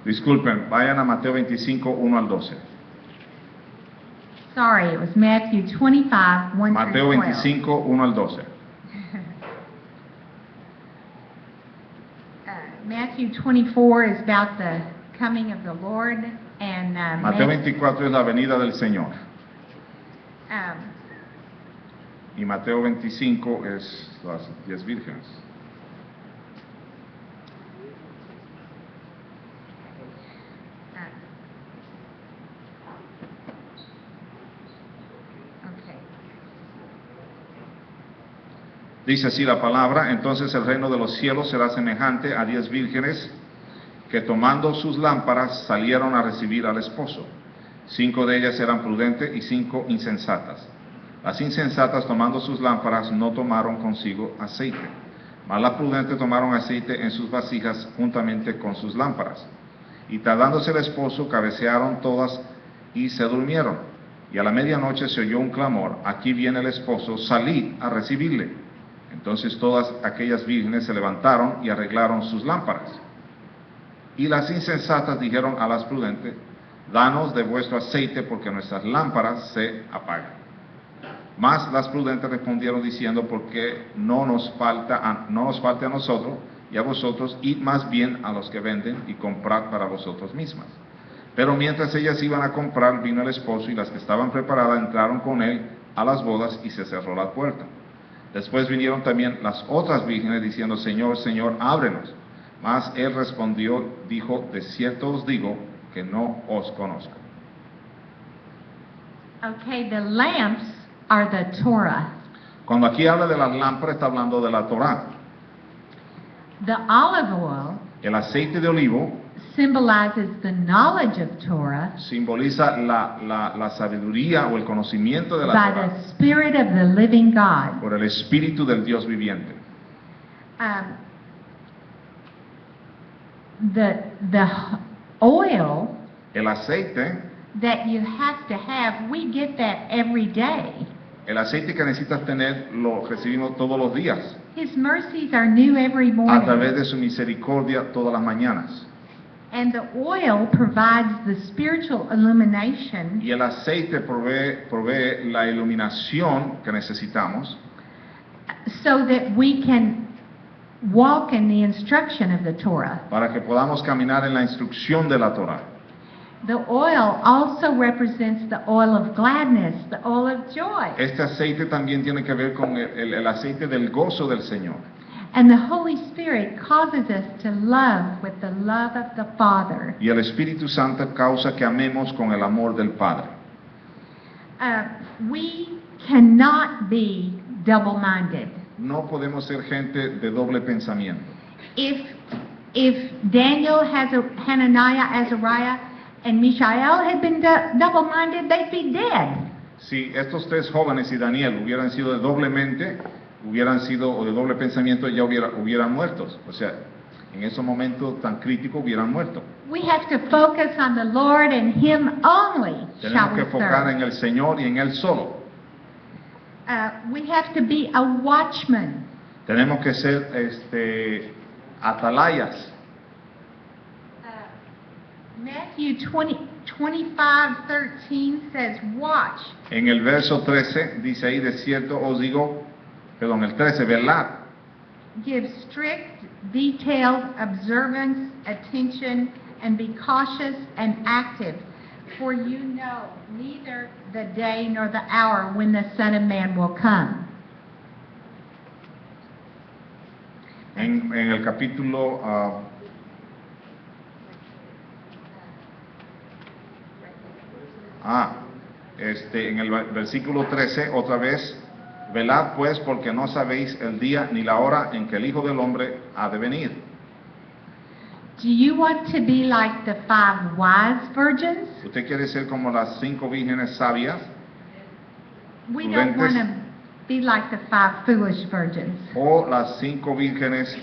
Disculpen, vayan a Mateo 25, 1 al 12. Sorry, it was Matthew 25, 1 Mateo through 12. 25, 1 al 12. Matthew 24 is about the coming of the Lord, and Mateo 24 es la venida del Señor. Y Mateo 25 es las 10 vírgenes. Okay. Dice así la palabra: entonces el reino de los cielos será semejante a 10 vírgenes que tomando sus lámparas salieron a recibir al esposo. 5 de ellas eran prudentes y 5 insensatas. Las insensatas, tomando sus lámparas, no tomaron consigo aceite, mas las prudentes tomaron aceite en sus vasijas juntamente con sus lámparas. Y tardándose el esposo, cabecearon todas y se durmieron. Y a la medianoche se oyó un clamor: aquí viene el esposo, salid a recibirle. Entonces todas aquellas vírgenes se levantaron y arreglaron sus lámparas. Y las insensatas dijeron a las prudentes: danos de vuestro aceite, porque nuestras lámparas se apagan. Mas las prudentes respondieron diciendo: porque no nos falte a nosotros y a vosotros, id más bien a los que venden y comprad para vosotros mismas. Pero mientras ellas iban a comprar, vino el esposo, y las que estaban preparadas entraron con él a las bodas, y se cerró la puerta. Después vinieron también las otras vírgenes diciendo: Señor, Señor, ábrenos. Mas él respondió, dijo: de cierto os digo que no os conozco. Okay, the lamps are the Torah. Cuando aquí habla de las lámparas, está hablando de la Torá. The olive oil El aceite de olivo symbolizes the knowledge of Torah simboliza la sabiduría o el conocimiento de la by Torá the Spirit of the living God. por el Espíritu del Dios viviente. The oil El aceite, that you have to have, we get that every day. el aceite que necesitas tener lo recibimos todos los días, His mercies are new every a morning. través de su misericordia todas las mañanas. And the oil provides the spiritual illumination Y el aceite provee la iluminación que necesitamos so that we can walk in the instruction of the Torah. para que podamos caminar en la instrucción de la Torá. The oil also represents the oil of gladness, the oil of joy. Este aceite también tiene que ver con el aceite del gozo del Señor. And the Holy Spirit causes us to love with the love of the Father. Y el Espíritu Santo causa que amemos con el amor del Padre. We cannot be double-minded. No podemos ser gente de doble pensamiento. If Daniel, Hananiah, Azariah, and Mishael had been double-minded, they'd be dead. Si estos tres jóvenes y Daniel hubieran sido de doble mente, o de doble pensamiento, ya hubieran muerto. O sea, en esos momentos tan críticos hubieran muerto. We have to focus on the Lord and Him only, shall Tenemos we que enfocar serve. en el Señor y en Él solo. We have to be a watchman. Tenemos que ser atalayas. Matthew 25:13 says, watch. En el verso 13 dice ahí: de cierto os digo, perdón, el 13, velad. Give strict, detailed observance, attention, and be cautious and active, for you know neither the day nor the hour when the Son of Man will come. En el capítulo en el versículo 13, otra vez, Velad pues, porque no sabéis el día ni la hora en que el Hijo del Hombre ha de venir. Do you want to be like the 5 wise virgins? ¿Usted quiere ser como las 5 vírgenes sabias? We don't Prudentes. want to be like the 5 foolish virgins. ¿O las 5 vírgenes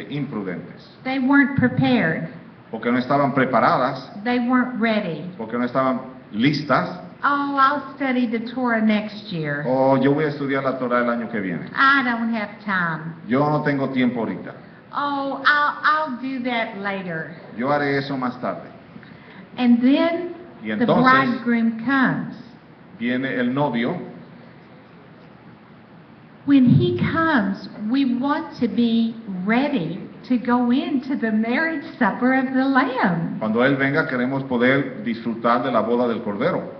imprudentes? They weren't prepared. Porque no estaban preparadas, They weren't ready. porque no estaban listas. Oh, I'll study the Torah next year. O yo voy a estudiar la Torah el año que viene. I don't have time. Yo no tengo tiempo ahorita. Oh, I'll do that later. Yo haré eso más tarde. And then Y the entonces bridegroom comes. viene el novio. When he comes, we want to be ready to go into the marriage supper of the Lamb. Cuando Él venga queremos poder disfrutar de la boda del Cordero.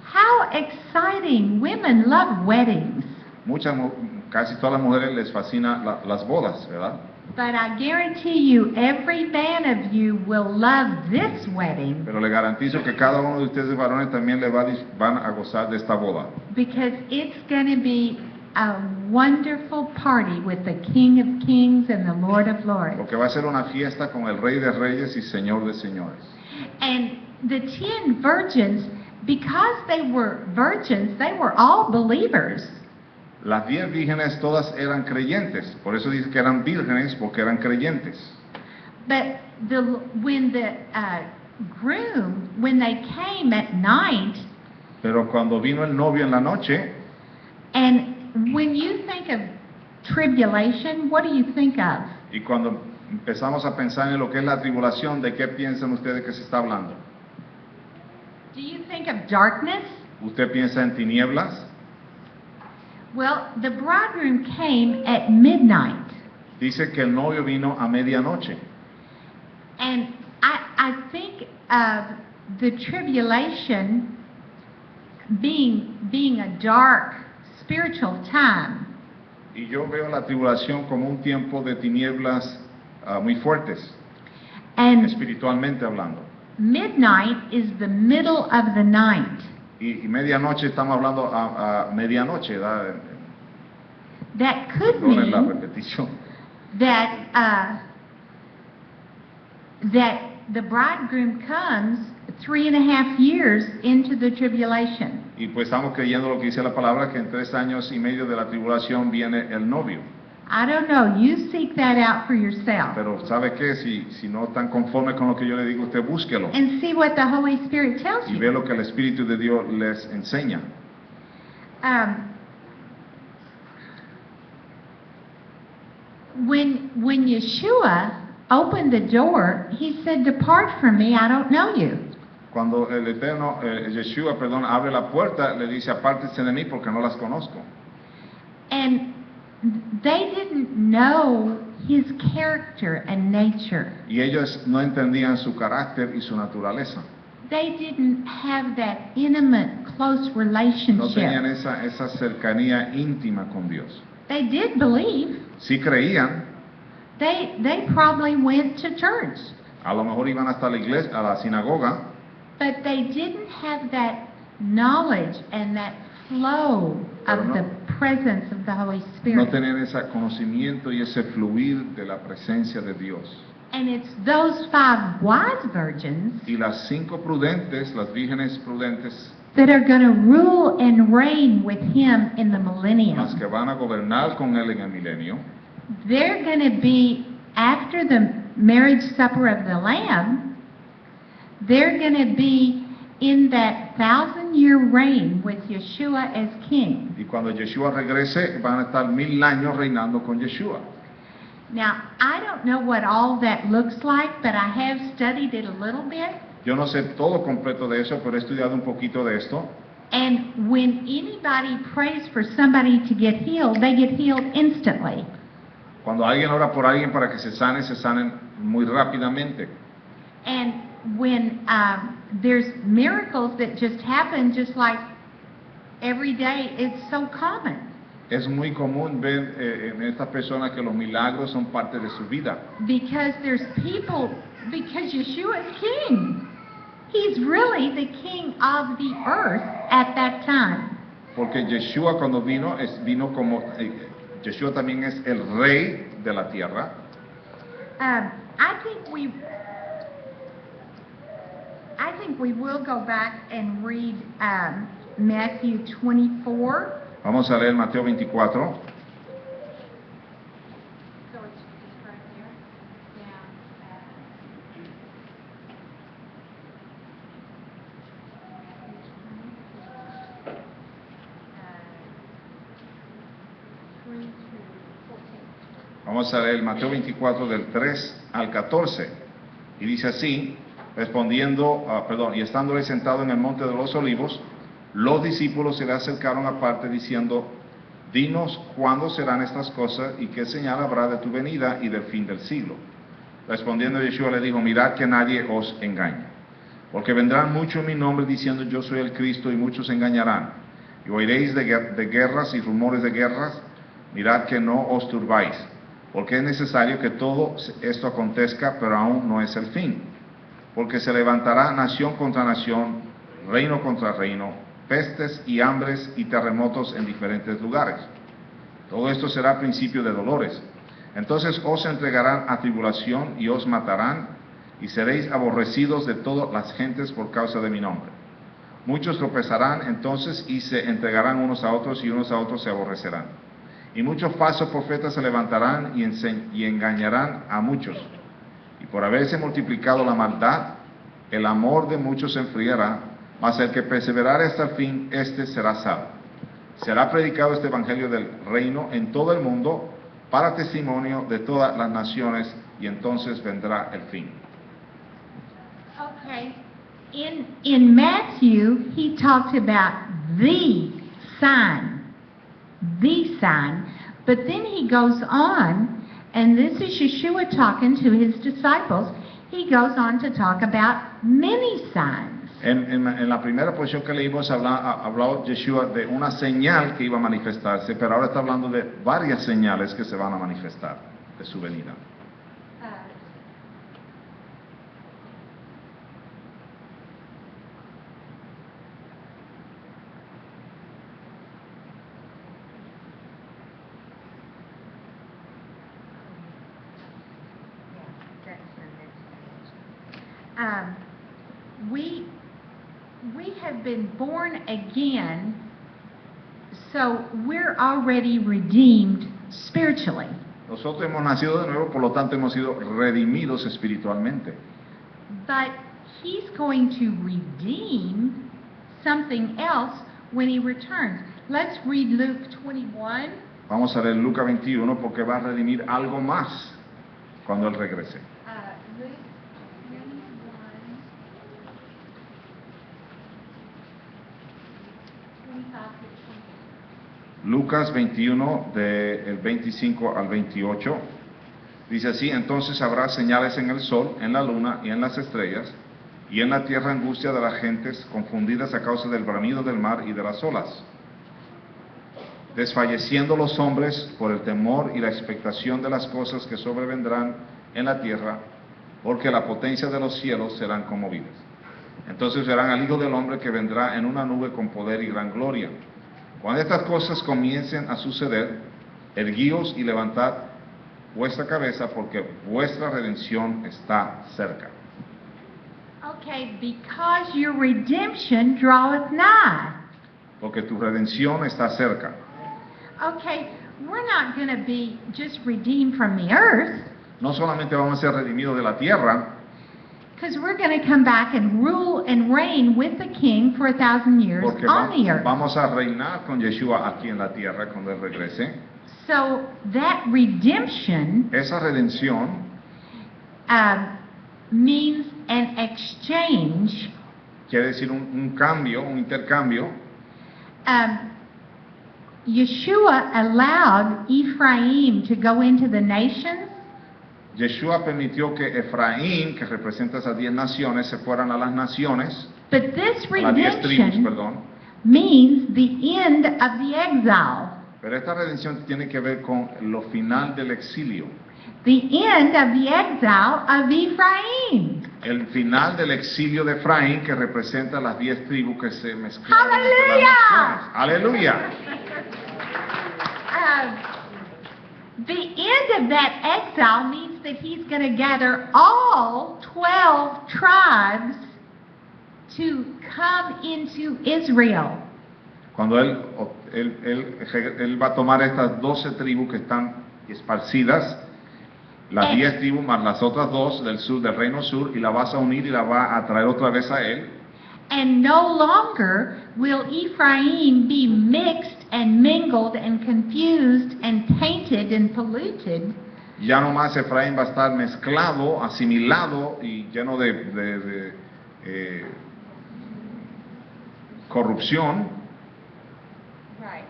How exciting! Women love weddings. Casi todas las mujeres les fascina las bodas, ¿verdad? But I guarantee you, every man of you will love this wedding Pero le garantizo que cada uno de ustedes varones también van a gozar de esta boda. because it's going to be a wonderful party with the King of Kings and the Lord of Lords. Porque va a ser una fiesta con el Rey de Reyes y Señor de Señores. And the 10 virgins, because they were virgins, they were all believers. Las 10 vírgenes todas eran creyentes. Por eso dice que eran vírgenes, porque eran creyentes. But when the groom, when they came at night, Pero cuando vino el novio en la noche, and when you think of tribulation, what do you think of? y cuando empezamos a pensar en lo que es la tribulación, ¿de qué piensan ustedes que se está hablando? Do you think of darkness? ¿Usted piensa en tinieblas? Well, the bridegroom came at midnight. Dice que el novio vino a medianoche. And I think of the tribulation being a dark spiritual time. Y yo veo la tribulación como un tiempo de tinieblas muy fuertes, And espiritualmente hablando. midnight is the middle of the night. Y medianoche, estamos hablando a medianoche, ¿verdad? That could Perdonen la mean repetición. that the bridegroom comes 3.5 years into the tribulation. Y pues estamos creyendo lo que dice la palabra, que en 3 años y medio de la tribulación viene el novio. I don't know. You seek that out for yourself Pero ¿sabe qué? Si no están conformes con lo que yo le digo, usted búsquelo. and see what the Holy Spirit tells Y ve you. lo que el Espíritu de Dios les enseña. When Yeshua opened the door, he said, "Depart from me, I don't know you." Cuando el Eterno, Yeshua, perdón, abre la puerta, le dice, apártense de mí porque no las conozco. And they didn't know his character and nature. Y ellos no entendían su carácter y su naturaleza. They didn't have that intimate, close No tenían relationship. esa cercanía íntima con Dios. They did believe. Sí creían, They probably went to church, a lo mejor iban hasta la iglesia, a la sinagoga, but they didn't have that knowledge and that flow Pero of no- the presence of the Holy no Spirit. tenían ese conocimiento y ese fluir de la presencia de Dios. And it's those 5 wise virgins Y las 5 prudentes, las vírgenes prudentes, that are going to rule and reign with him in the millennium. las que van a gobernar con Él en el milenio, They're going to be, after the marriage supper of the Lamb, they're going to be in that 1,000-year reign with Yeshua as king. y cuando Yeshua regrese van a estar 1000 años reinando con Yeshua. Now, I don't know what all that looks like, but I have studied it a little bit. Yo no sé todo completo de eso, pero he estudiado un poquito de esto. And when anybody prays for somebody to get healed, they get healed instantly. Cuando alguien ora por alguien para que se sanen muy rápidamente. And when there's miracles that just happen just like every day, it's so common. Es muy común ver en estas personas que los milagros son parte de su vida. Because there's people, because Yeshua is king. He's really the king of the earth at that time. porque Yeshua cuando vino, vino como, Yeshua también es el rey de la tierra. I think we will go back and read Matthew 24. Vamos a leer Mateo 24. So it's right there. Down Matthew 3 to 14. Vamos a leer Mateo 24 del 3 al 14. Y dice así, respondiendo, y estándole sentado en el monte de los olivos, los discípulos se le acercaron aparte diciendo, dinos cuándo serán estas cosas y qué señal habrá de tu venida y del fin del siglo. Respondiendo Yeshua le dijo, mirad que nadie os engañe, porque vendrán muchos en mi nombre diciendo yo soy el Cristo y muchos se engañarán. Y oiréis de guerras y rumores de guerras, mirad que no os turbáis, porque es necesario que todo esto acontezca, pero aún no es el fin. Porque se levantará nación contra nación, reino contra reino, pestes y hambres y terremotos en diferentes lugares. Todo esto será principio de dolores. Entonces os entregarán a tribulación y os matarán, y seréis aborrecidos de todas las gentes por causa de mi nombre. Muchos tropezarán entonces y se entregarán unos a otros y unos a otros se aborrecerán. Y muchos falsos profetas se levantarán y engañarán a muchos. Y por haberse multiplicado la maldad, el amor de muchos se enfriará, mas el que perseverare hasta el fin, este será salvo. Será predicado este evangelio del reino en todo el mundo para testimonio de todas las naciones, y entonces vendrá el fin. Okay. In Matthew, he talked about the sign, but then he goes on, and this is Yeshua talking to his disciples, he goes on to talk about many signs. En la primera posición que leímos habló Yeshua de una señal que iba a manifestarse, pero ahora está hablando de varias señales que se van a manifestar de su venida. We have been born again, so we're already redeemed spiritually. Nosotros hemos nacido de nuevo, por lo tanto hemos sido redimidos espiritualmente. But he's going to redeem something else when he returns. Let's read Luke 21. Vamos a leer Lucas 21 porque va a redimir algo más cuando él regrese. Luke 21. Lucas 21, del 25 al 28, dice así, entonces habrá señales en el sol, en la luna y en las estrellas, y en la tierra angustia de las gentes, confundidas a causa del bramido del mar y de las olas, desfalleciendo los hombres por el temor y la expectación de las cosas que sobrevendrán en la tierra, porque la potencia de los cielos serán conmovidas. Entonces verán al Hijo del Hombre que vendrá en una nube con poder y gran gloria. Cuando estas cosas comiencen a suceder, erguíos y levantad vuestra cabeza, porque vuestra redención está cerca. Okay, because your redemption draweth nigh. Porque tu redención está cerca. Okay, we're not going to be just redeemed from the earth. No solamente vamos a ser redimidos de la tierra, because we're going to come back and rule and reign with the King for 1,000 years porque on the earth. vamos a reinar con Yeshua aquí en la tierra cuando él regrese. So that redemption Esa redención means an exchange. quiere decir un cambio, un intercambio. Yeshua allowed Ephraim to go into the nations. Yeshua permitió que Efraín, que representa esas 10 naciones, se fueran a las naciones, But this a las 10 tribus, redemption perdón. means the end of the exile, Pero esta redención tiene que ver con lo final del exilio, the end of the exile of Ephraim. el final del exilio de Efraín, que representa las 10 tribus que se mezclaron entre las naciones. Aleluya. The end of that exile means that he's going to gather all 12 tribes to come into Israel. Cuando él va a tomar estas 12 tribus que están esparcidas, las 10 tribus más las otras 2 del sur, del reino sur, y la vas a unir y la va a traer otra vez a él. And no longer will Ephraim be mixed and mingled and confused and tainted and polluted. Ya no más Efraín va a estar mezclado, asimilado y lleno de corrupción. Right.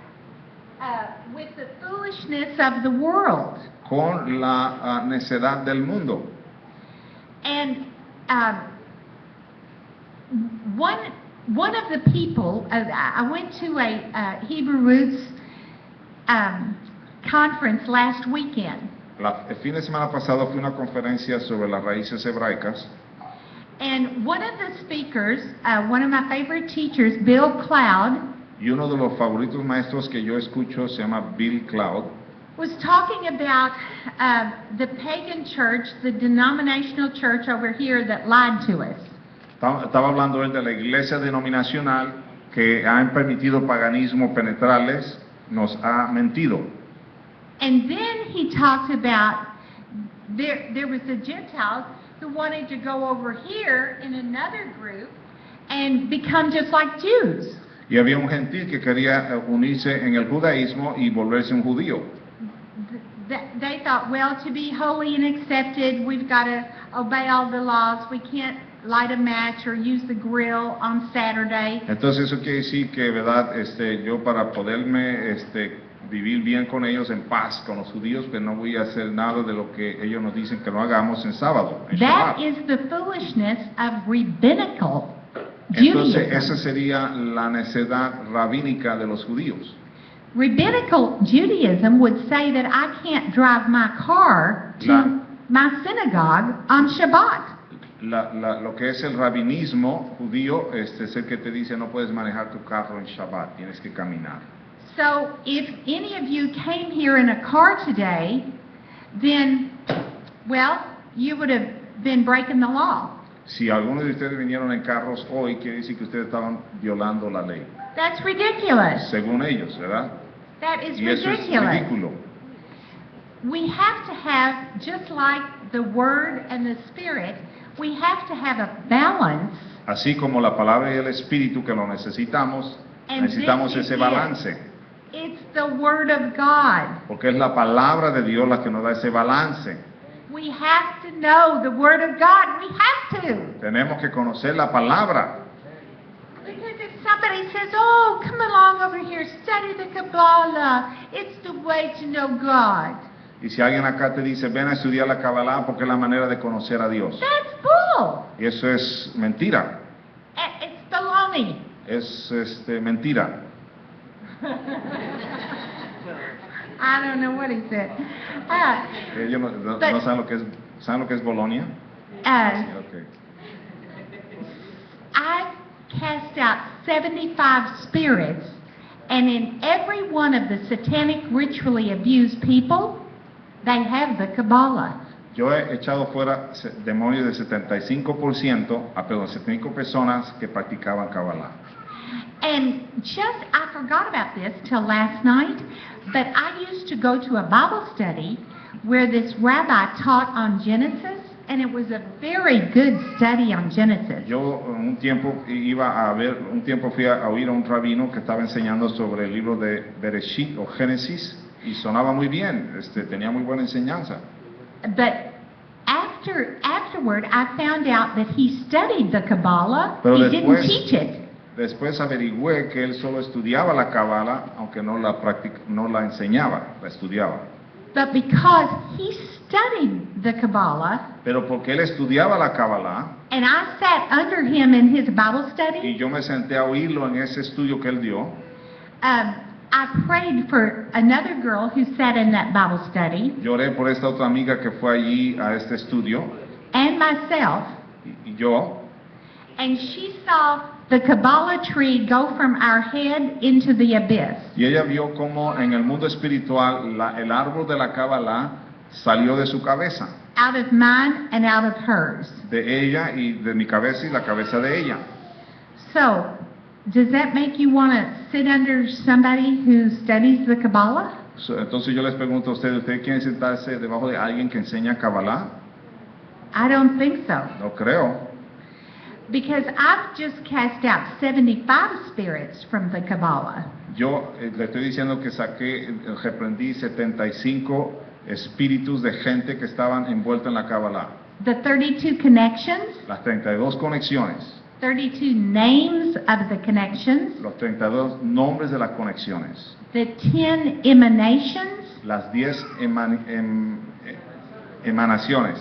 With the foolishness of the world. Con la necedad del mundo. And one of the people, I went to a Hebrew Roots conference last weekend. El fin de semana pasado fui a una conferencia sobre las raíces hebraicas. And one of the speakers, one of my favorite teachers, Bill Cloud, Y uno de los favoritos maestros que yo escucho se llama Bill Cloud. Was talking about the pagan church, the denominational church over here that lied to us. Estaba hablando él de la iglesia denominacional que han permitido paganismo penetrarles, nos ha mentido. And then he talked about there was the Gentiles who wanted to go over here in another group and become just like Jews. Y había un gentil que quería unirse en el judaísmo y volverse un judío. They thought, well, to be holy and accepted, we've got to obey all the laws. We can't light a match or use the grill on Saturday. Entonces eso quiere decir que, verdad, yo para poderme vivir bien con ellos en paz con los judíos, pues no voy a hacer nada de lo que ellos nos dicen que no hagamos en sábado, en That Shabbat. is the foolishness of rabbinical Entonces Judaism. esa sería la necedad rabínica de los judíos. Rabbinical Judaism would say that I can't drive my car to my synagogue on Shabbat. Lo que es el rabinismo judío es el que te dice no puedes manejar tu carro en Shabbat, tienes que caminar. So if any of you came here in a car today, then, well, you would have been breaking the law. Si algunos de ustedes vinieron en carros hoy, quiere decir que ustedes estaban violando la ley, That's ridiculous. según ellos, ¿verdad? That is Y eso es ridiculous. ridículo. We have to have, just like the Word and the Spirit, we have to have a balance. Así como la palabra y el espíritu que lo necesitamos, And necesitamos this ese is balance. it. It's the Word of God. Porque es la palabra de Dios la que nos da ese balance. We have to know the Word of God. We have to. Tenemos que conocer la palabra. Because if somebody says, oh, come along over here, study the Kabbalah, it's the way to know God. Y si alguien acá te dice, ven a estudiar la Kabbalah porque es la manera de conocer a Dios. That's bull. Y eso es mentira. It's baloney. Es mentira. I don't know what he said. Ellos no But- saben lo que es, ¿saben lo que es Bolonia? Sí, ok. I've cast out 75 spirits, and in every one of the satanic ritually abused people, they have the Kabbalah. Yo he echado fuera demonios de 75%, perdón, 75 personas que practicaban Kabbalah. And I forgot about this till last night, but I used to go to a Bible study where this rabbi taught on Genesis, and it was a very good study on Genesis. Yo un tiempo fui a oír a un rabino que estaba enseñando sobre el libro de Bereshit o Génesis y sonaba muy bien, tenía muy buena enseñanza. But afterward, I found out that he studied the Kabbalah. Pero He didn't después- teach it. Después averigüé que él solo estudiaba la Kabbalah, aunque no la enseñaba, la estudiaba. But because he studied the Kabbalah, Pero porque él estudiaba la Kabbalah, and I sat under him in his Bible y study, yo me senté a oírlo en ese estudio que él dio, I prayed for another girl who sat in that Bible study, lloré por esta otra amiga que fue allí a este estudio, and myself, y yo, and she saw the Kabbalah tree go from our head into the abyss. y ella vio cómo en el mundo espiritual el árbol de la Kabbalah salió de su cabeza, Out of mine and out of hers. de ella y de mi cabeza y la cabeza de ella. So, does that make you want to sit under somebody who studies the Kabbalah? Entonces yo les pregunto a ustedes, ¿ustedes quieren sentarse debajo de alguien que enseña Kabbalah? I don't think so. No creo. Because I've just cast out 75 spirits from the Kabbalah. Yo le estoy diciendo que reprendí 75 espíritus de gente que estaban envuelta en la Kabbalah. The 32 connections, Las 32 conexiones, 32 names of the connections, los 32 nombres de las conexiones, the 10 emanations, las 10 emanaciones,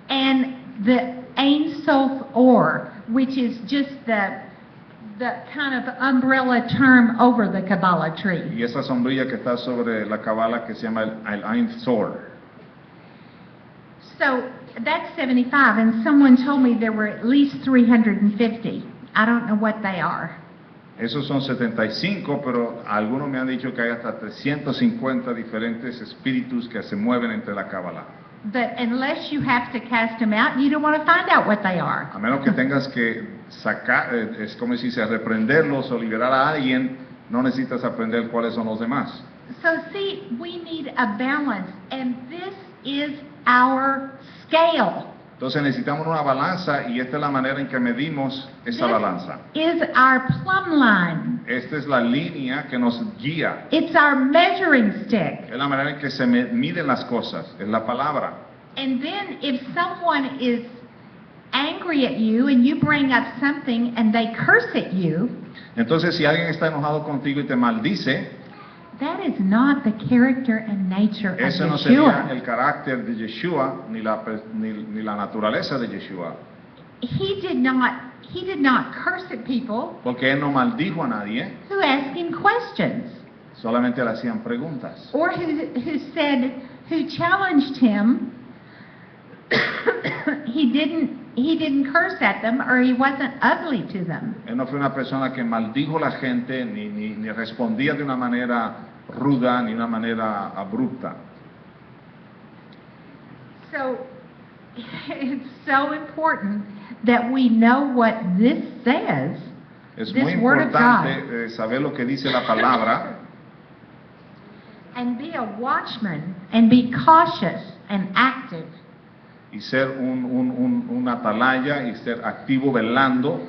and the Ein Sof Or, which is just the kind of umbrella term over the Kabbalah tree. y esa sombrilla que está sobre la Kabbalah que se llama el Ein Sof. So that's 75, and someone told me there were at least 350. I don't know what they are. Esos son 75, pero algunos me han dicho que hay hasta 350 diferentes espíritus que se mueven entre la Kabbalah. But unless you have to cast them out, you don't want to find out what they are. A menos que tengas que sacar, es como si se reprenderlos o liberar a alguien, no necesitas aprender cuáles son los demás. So see, we need a balance, and this is our scale. Entonces necesitamos una balanza y esta es la manera en que medimos esa balanza. This is our plumb line. Esta es la línea que nos guía. It's our measuring stick. Es la manera en que se miden las cosas, es la palabra. And then if someone is angry at you and you bring up something and they curse at you, Entonces si alguien está enojado contigo y te maldice, that is not the character and nature of ese no sería Yeshua. el carácter de Yeshua ni la naturaleza de Yeshua. He did not curse at people Porque él no maldijo a nadie, who asked him questions, solamente le hacían preguntas. or who challenged him. He didn't curse at them, or he wasn't ugly to them. Él no fue una persona que maldijo a la gente, ni respondía de una manera ruda, ni una manera abrupta. So it's so important that we know what this says, Es this muy word of God, importante saber lo que dice la palabra and be a watchman and be cautious and active. y ser un atalaya y ser activo velando.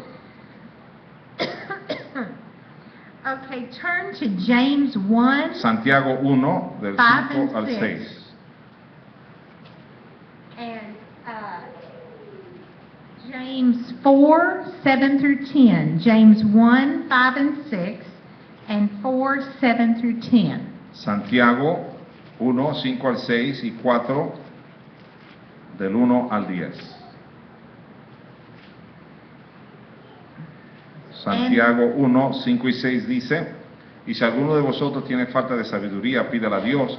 Okay, turn to James 1. Santiago 1, del 5 5 al and 6. 6. And James 4, 7 through 10. James 1, 5 and 6, and 4, 7 through 10. Santiago 1, 5 al 6 y 4 del 1 al 10. Santiago 1, 5 y 6 dice: y si alguno de vosotros tiene falta de sabiduría, pídala a Dios,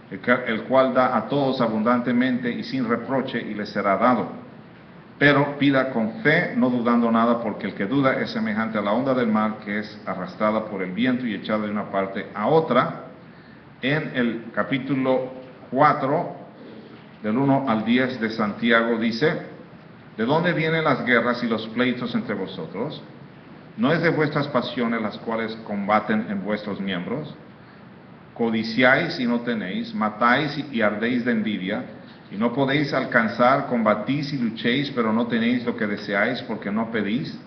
el cual da a todos abundantemente y sin reproche, y le será dado. Pero pida con fe, no dudando nada, porque el que duda es semejante a la onda del mar, que es arrastrada por el viento y echada de una parte a otra. En el capítulo 4, del 1 al 10 de Santiago dice: ¿de dónde vienen las guerras y los pleitos entre vosotros? ¿No es de vuestras pasiones las cuales combaten en vuestros miembros? Codiciáis y no tenéis, matáis y ardéis de envidia, y no podéis alcanzar, combatís y luchéis, pero no tenéis lo que deseáis porque no pedís.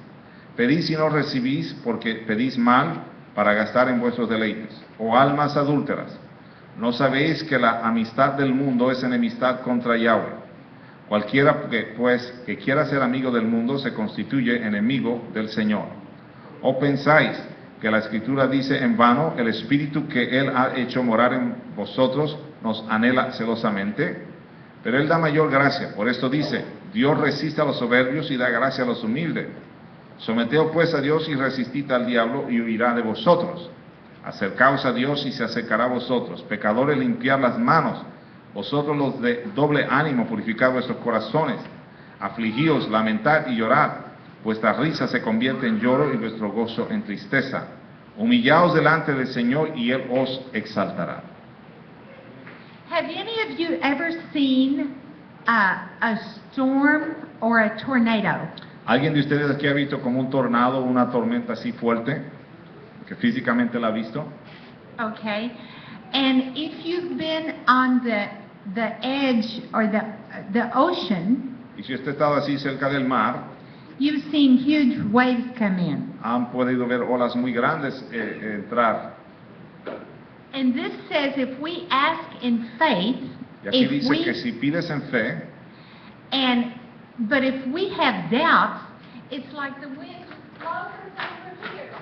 Pedís y no recibís porque pedís mal para gastar en vuestros deleites. Oh almas adúlteras, ¿no sabéis que la amistad del mundo es enemistad contra Yahweh? Cualquiera que quiera ser amigo del mundo se constituye enemigo del Señor. ¿O pensáis que la Escritura dice en vano, el Espíritu que Él ha hecho morar en vosotros nos anhela celosamente? Pero Él da mayor gracia. Por esto dice: Dios resiste a los soberbios y da gracia a los humildes. Someteos pues a Dios y resistid al diablo y huirá de vosotros. Acercaos a Dios y se acercará a vosotros. Pecadores, limpiad las manos. Vosotros los de doble ánimo, purificad vuestros corazones. Afligíos, lamentad y llorad. Vuestra risa se convierte en lloro y vuestro gozo en tristeza. Humillaos delante del Señor y Él os exaltará. Have any of you ever seen a storm or a tornado? ¿Alguien de ustedes aquí ha visto como un tornado, una tormenta así fuerte, que físicamente la ha visto? Okay. And if you've been on the edge or the ocean, Y si usted ha estado así cerca del mar, you've seen huge waves come in. han podido ver olas muy grandes entrar. And this says if we ask in faith, Y aquí if dice que we si pides en fe, but if we have doubts, it's like the wind blows us over here,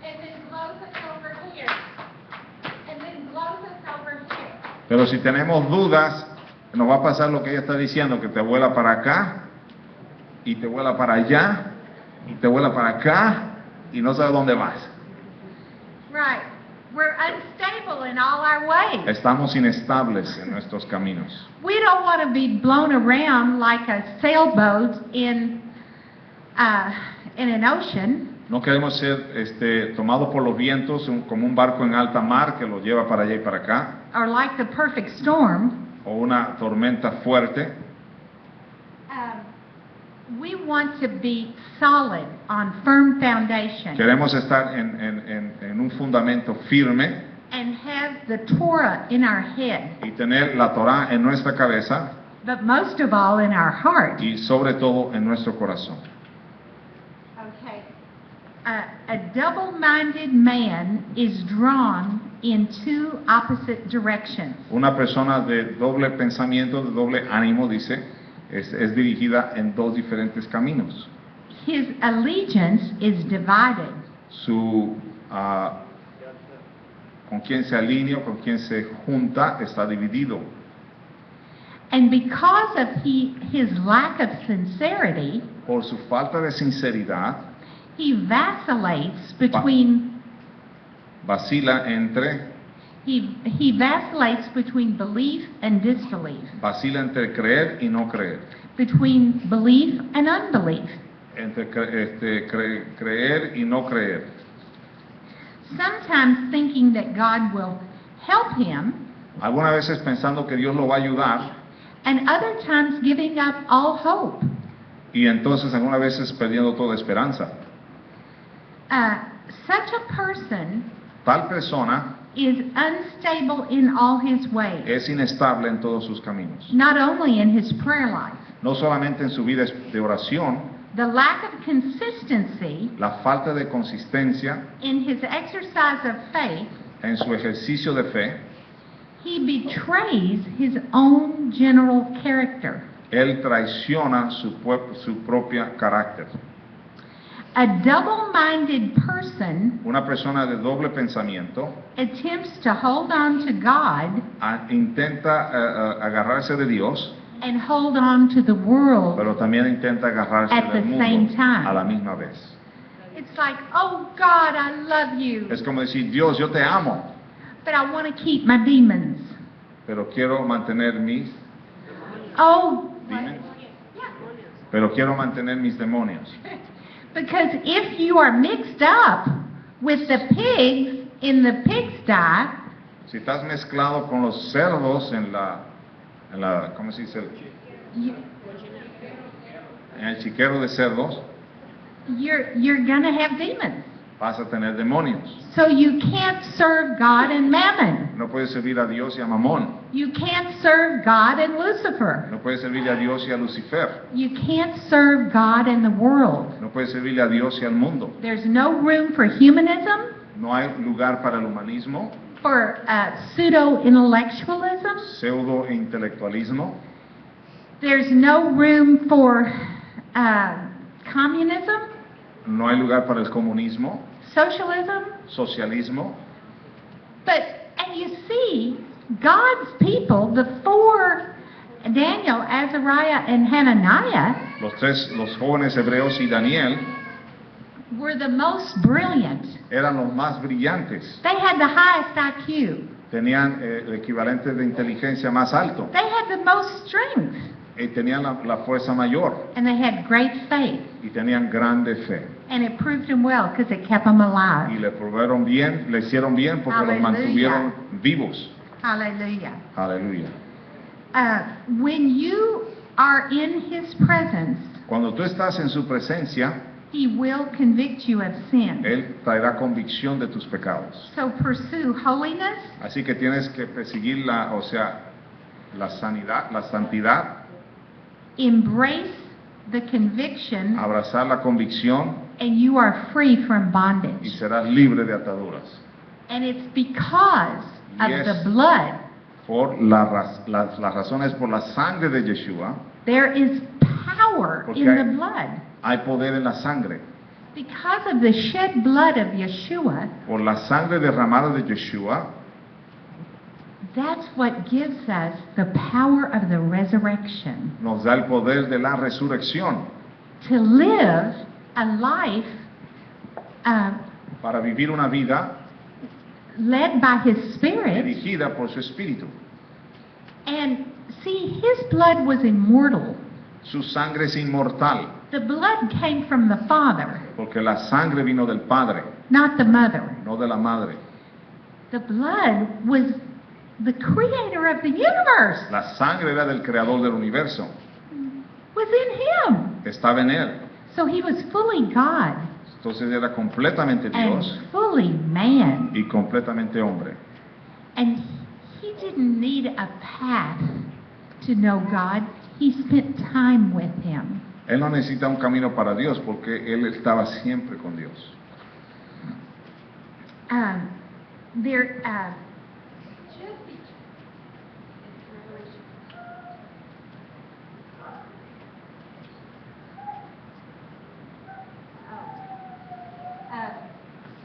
and then blows us over here, and then blows us over here. pero si tenemos dudas, nos va a pasar lo que ella está diciendo, que te vuela para acá, y te vuela para allá, y te vuela para acá, y no sabes dónde vas. Right. We're unstable in all our ways. Estamos inestables en nuestros caminos. We don't want to be blown around like a sailboat in an ocean, No queremos ser tomados por los vientos como un barco en alta mar que lo lleva para allá y para acá, or like the perfect storm. o una tormenta fuerte. We want to be solid on firm foundation Queremos estar en un fundamento firme and have the Torah in our head, y tener la Torá en nuestra cabeza but most of all in our heart. y sobre todo en nuestro corazón. Okay. A double-minded man is drawn in two opposite directions. Una persona de doble pensamiento, de doble ánimo, dice, es dirigida en dos diferentes caminos. His allegiance is divided. Con quien se alinea, con quien se junta, está dividido. And because of his lack of sincerity, Por su falta de sinceridad, he vacillates between vacila entre belief and disbelief, Vacila entre creer y no creer, between belief and unbelief. entre creer y no creer. Sometimes thinking that God will help him, Algunas veces pensando que Dios lo va a ayudar and other times giving up all hope. y entonces algunas veces perdiendo toda esperanza. Such a person Tal persona is unstable in all his ways, es inestable en todos sus caminos, not only in his prayer life. no solamente en su vida de oración, The lack of consistency la falta de consistencia in his exercise of faith, en su ejercicio de fe, he betrays his own general character. él traiciona su propio carácter. A double-minded person Una persona de doble pensamiento attempts to hold on to God intenta agarrarse de Dios, and hold on to the world. pero también intenta agarrarse At the del same mundo time. a la misma vez. It's like, oh God, I love you, Es como decir, Dios, yo te amo, but I want to keep my demons. pero quiero mantener mis Oh, demons, pero quiero mantener mis demonios. because if you are mixed up with the pigs in the pigsty, Si estás mezclado con los cerdos en la ¿cómo se dice? you, En el chiquero de cerdos, you're gonna have demons. vas a tener demonios. So you can't serve God and Mammon. No puedes servir a Dios y a Mamón. You can't serve God and Lucifer. No puedes servirle a Dios y a Lucifer. You can't serve God and the world. No puedes servirle a Dios y al mundo. There's no room for humanism, No hay lugar para el humanismo, for pseudo-intellectualism. pseudo-intelectualismo. There's no room for communism, No hay lugar para el comunismo, socialism. socialismo. And you see, God's people, the four, Daniel, Azariah, and Hananiah, Los jóvenes hebreos y Daniel were the most brilliant. eran los más brillantes. They had the highest IQ. Tenían el equivalente de inteligencia más alto. They had the most strength. tenían la fuerza mayor and they had great faith. y tenían grande fe. And it proved them well because it kept them Y alive. le proveyeron bien, le hicieron bien porque los Aleluya. mantuvieron vivos. Hallelujah. Aleluya. When you are in His presence, Cuando tú estás en su presencia, He will convict you of sin. Él traerá convicción de tus pecados. So pursue holiness, Así que tienes que perseguir la sanidad, la santidad, embrace the conviction, abrazar la convicción and you are free from y bondage. serás libre de ataduras. And it's because of Yes. the blood. Por las razones por la sangre de Yeshua, There is power Porque in hay- the blood. hay poder en la sangre. Because of the shed blood of Yeshua, Por la sangre derramada de Yeshua, that's what gives us the power of the resurrection. nos da el poder de la resurrección To live a life para vivir una vida led by His Spirit. dirigida por su espíritu. And see, His blood was immortal. Su sangre es inmortal, The blood came from the Father, porque la sangre vino del Padre, not the mother. no de la Madre. The blood was the creator of the universe, La sangre era del Creador del universo, was in Him. estaba en Él. So He was fully God Entonces era completamente Dios and fully man. y completamente hombre. And He didn't need a path to know God. He spent time with Him. Él no necesita un camino para Dios porque Él estaba siempre con Dios. There,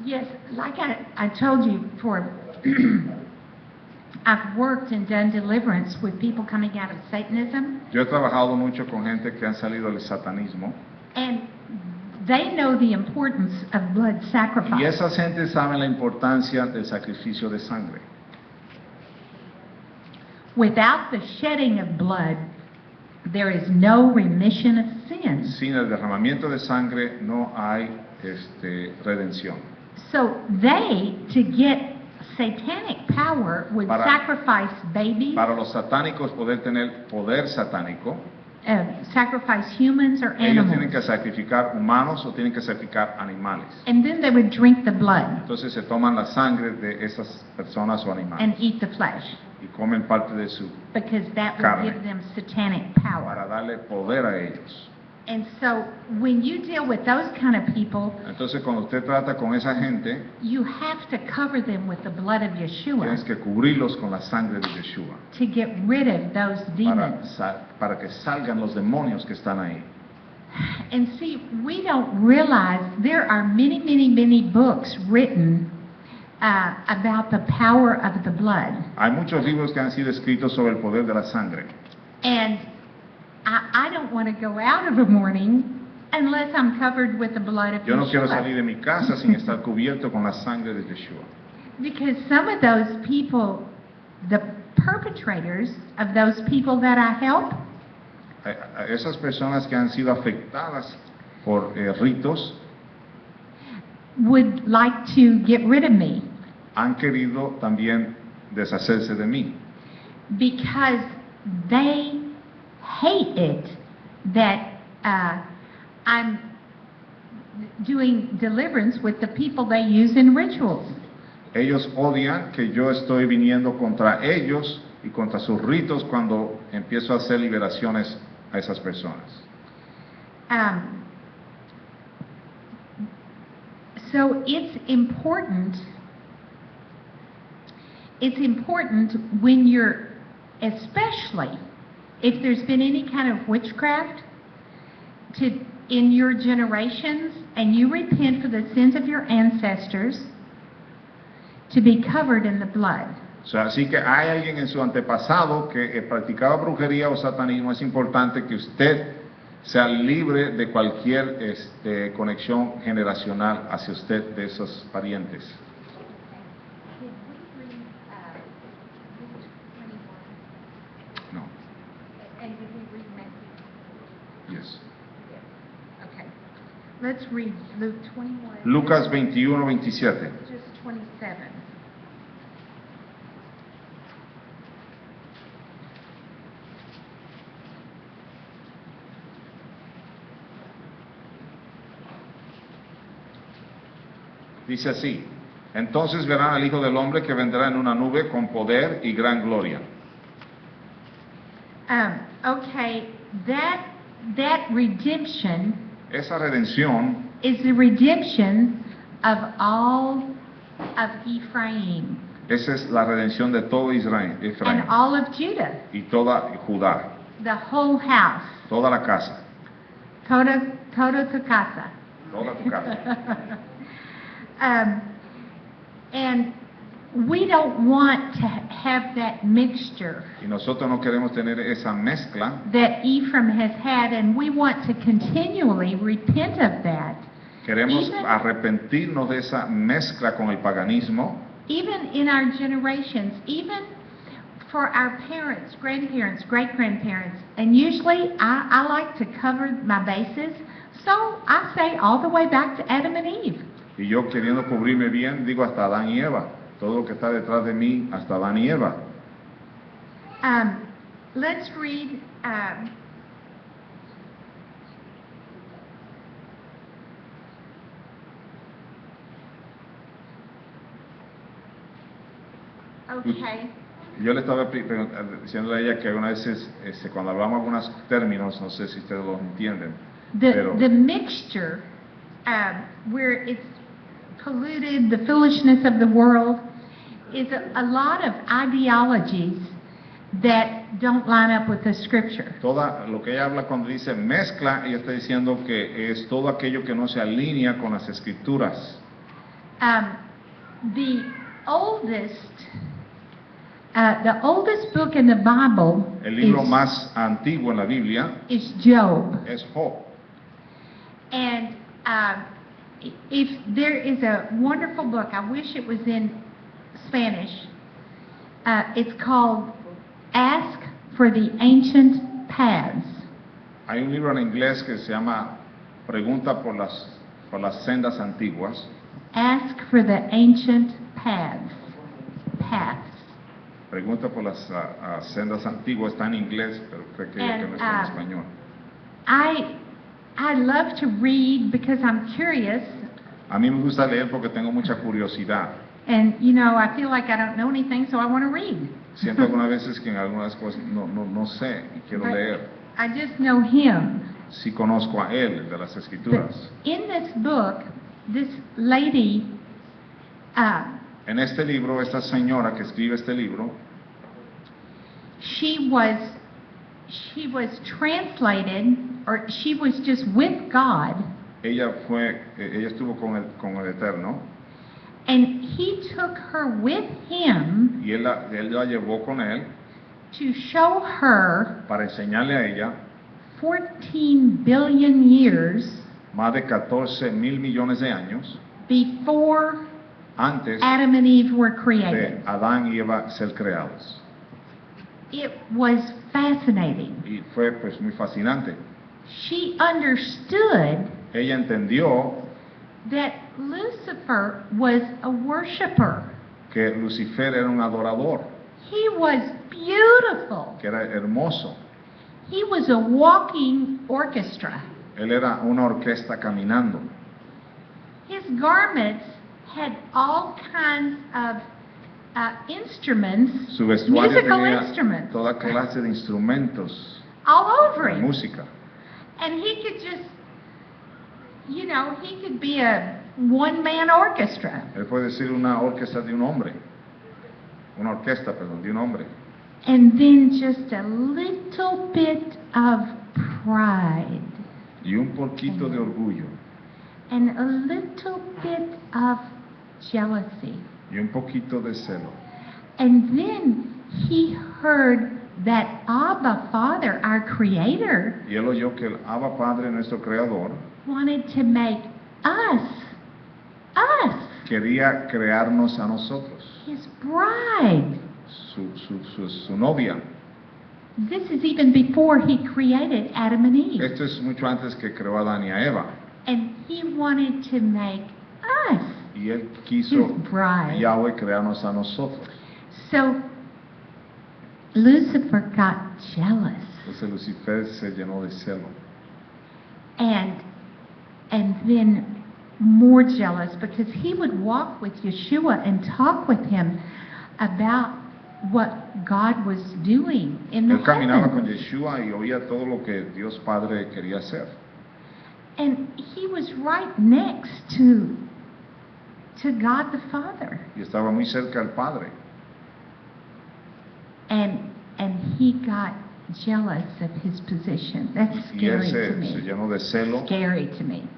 yes, like I told you before, I've worked and done deliverance with people coming out of Satanism, Yo he trabajado mucho con gente que han salido del satanismo and they know the importance of blood y sacrifice. esas gentes saben la importancia del sacrificio de sangre. Without the shedding of blood, there is no remission of sins. Sin el derramamiento de sangre no hay redención. So they, to get satanic power, would Para- sacrifice babies, Para los satánicos poder tener poder satánico, sacrifice humans or ellos tienen animals, que sacrificar humanos o tienen que sacrificar animales. and then they would drink the blood Entonces se toman la sangre de esas personas o animales and eat the flesh, y comen parte de su because that would Carne. give them satanic power. para darle poder a ellos. And so when you deal with those kind of people, Entonces cuando usted trata con esa gente, you have to cover them with the blood of tienes Yeshua que cubrirlos con la sangre de Yeshua to get rid of those demons. para que salgan los demonios que están ahí. And see, we don't realize there are many, many, many books written about the power of the blood. Hay muchos libros que han sido escritos sobre el poder de la sangre. And I don't want to go out of a morning unless I'm covered with the blood of Yo no quiero salir Yeshua. de mi casa sin estar cubierto con la sangre de Yeshua. Because some of those people, the perpetrators of those people that I help, A esas personas que han sido afectadas por ritos would like to get rid of me han querido también deshacerse de mí, because they hate it that I'm doing deliverance with the people they use in rituals. Ellos odian que yo estoy viniendo contra ellos y contra sus ritos cuando empiezo a hacer liberaciones a esas personas. So it's important when you're, especially if there's been any kind of witchcraft in your generations and you repent for the sins of your ancestors, to be covered in the blood. O sea, así que hay alguien en su antepasado que practicaba brujería o satanismo, es importante que usted sea libre de cualquier conexión generacional hacia usted de esos parientes. No. And did we read inútiles. Okay. Let's read Luke 21. Lucas 21, 27. Just 27. Dice así: entonces verán al Hijo del Hombre que vendrá en una nube con poder y gran gloria. Okay, that redemption Esa redención is the redemption of all of Ephraim esa es la redención de todo Israel, and Efraín, all of Judah, y toda Judá, the whole house. toda la casa, Toda tu casa. toda tu casa. And we don't want to have that mixture Y nosotros no queremos tener esa mezcla. that Ephraim has had, and we want to continually repent of that. Queremos Even- arrepentirnos de esa mezcla con el paganismo, Even in our generations, even for our parents, grandparents, great-grandparents, and usually I like to cover my bases, so I say all the way back to Adam and Eve. y yo queriendo cubrirme bien, digo hasta Adán y Eva. Todo lo que está detrás de mí, hasta Adán y Eva. Let's read okay. Yo le estaba diciendo a ella que algunas veces, cuando hablamos algunos términos, no sé si ustedes los entienden, pero The mixture where it's polluted, the foolishness of the world, is a lot of ideologies that don't line up with the scripture. toda lo que ella habla cuando dice mezcla, ella está diciendo que es todo aquello que no se alinea con las escrituras. The oldest book in the Bible El libro is, más antiguo en la Biblia is Job. es Job. And if there is a wonderful book, I wish it was in Spanish. It's called Ask for the Ancient Paths. Hay un libro en inglés que se llama Pregunta por las sendas antiguas. Ask for the ancient paths. Paths. Pregunta por las sendas antiguas, está en inglés, pero creo que no está en español. I love to read because I'm curious, A mí me gusta leer porque tengo mucha curiosidad. and you know, I feel like I don't know anything, so I want to read. Siento algunas veces que en algunas cosas no sé y quiero But leer. I just know him. Sí conozco a él de las But escrituras. in this book, this lady, En este libro, esta señora que escribe este libro, she was translated, or she was just with God, ella estuvo con el Eterno and he took her with him y él la llevó con él to show her para enseñarle a ella 14 billion years más de 14 mil millones de años before antes Adam and Eve were de created. Adán y Eva ser creados. It was fascinating. Y fue pues muy fascinante. She understood Ella entendió that Lucifer was a worshiper. que Lucifer era un adorador, He was beautiful. que era hermoso. He was a walking orchestra. Él era una orquesta caminando. His garments had all kinds of instruments, Su vestuario musical tenía instruments, toda clase de instrumentos, all over de him. música. And he could just, you know, he could be a one-man orchestra. Él puede decir una orquesta de un hombre, una orquesta, perdón, de un hombre. And then just a little bit of pride Y un poquito de orgullo, and a little bit of jealousy. y un poquito de celo. And then he heard that Abba, Father, our Creator, Y él oyó que el Abba Padre, nuestro Creador, wanted to make us, quería crearnos a nosotros, his bride. su novia. This is even before he created Adam and Eve. Esto es mucho antes que creó a Adán y a Eva. And he wanted to make us Y él quiso, his bride. Yahweh, crearnos a nosotros. So Lucifer got jealous. Entonces Lucifer se llenó de celo. And then more jealous because he would walk with Yeshua and talk with him about what God was doing in the Él caminaba con heavens. Yeshua y oía todo lo que Dios Padre quería hacer. And he was right next to God the Father. Y estaba muy cerca al Padre. And he got jealous of his position. That's Y él scary to se me. llenó de celo Scary to me.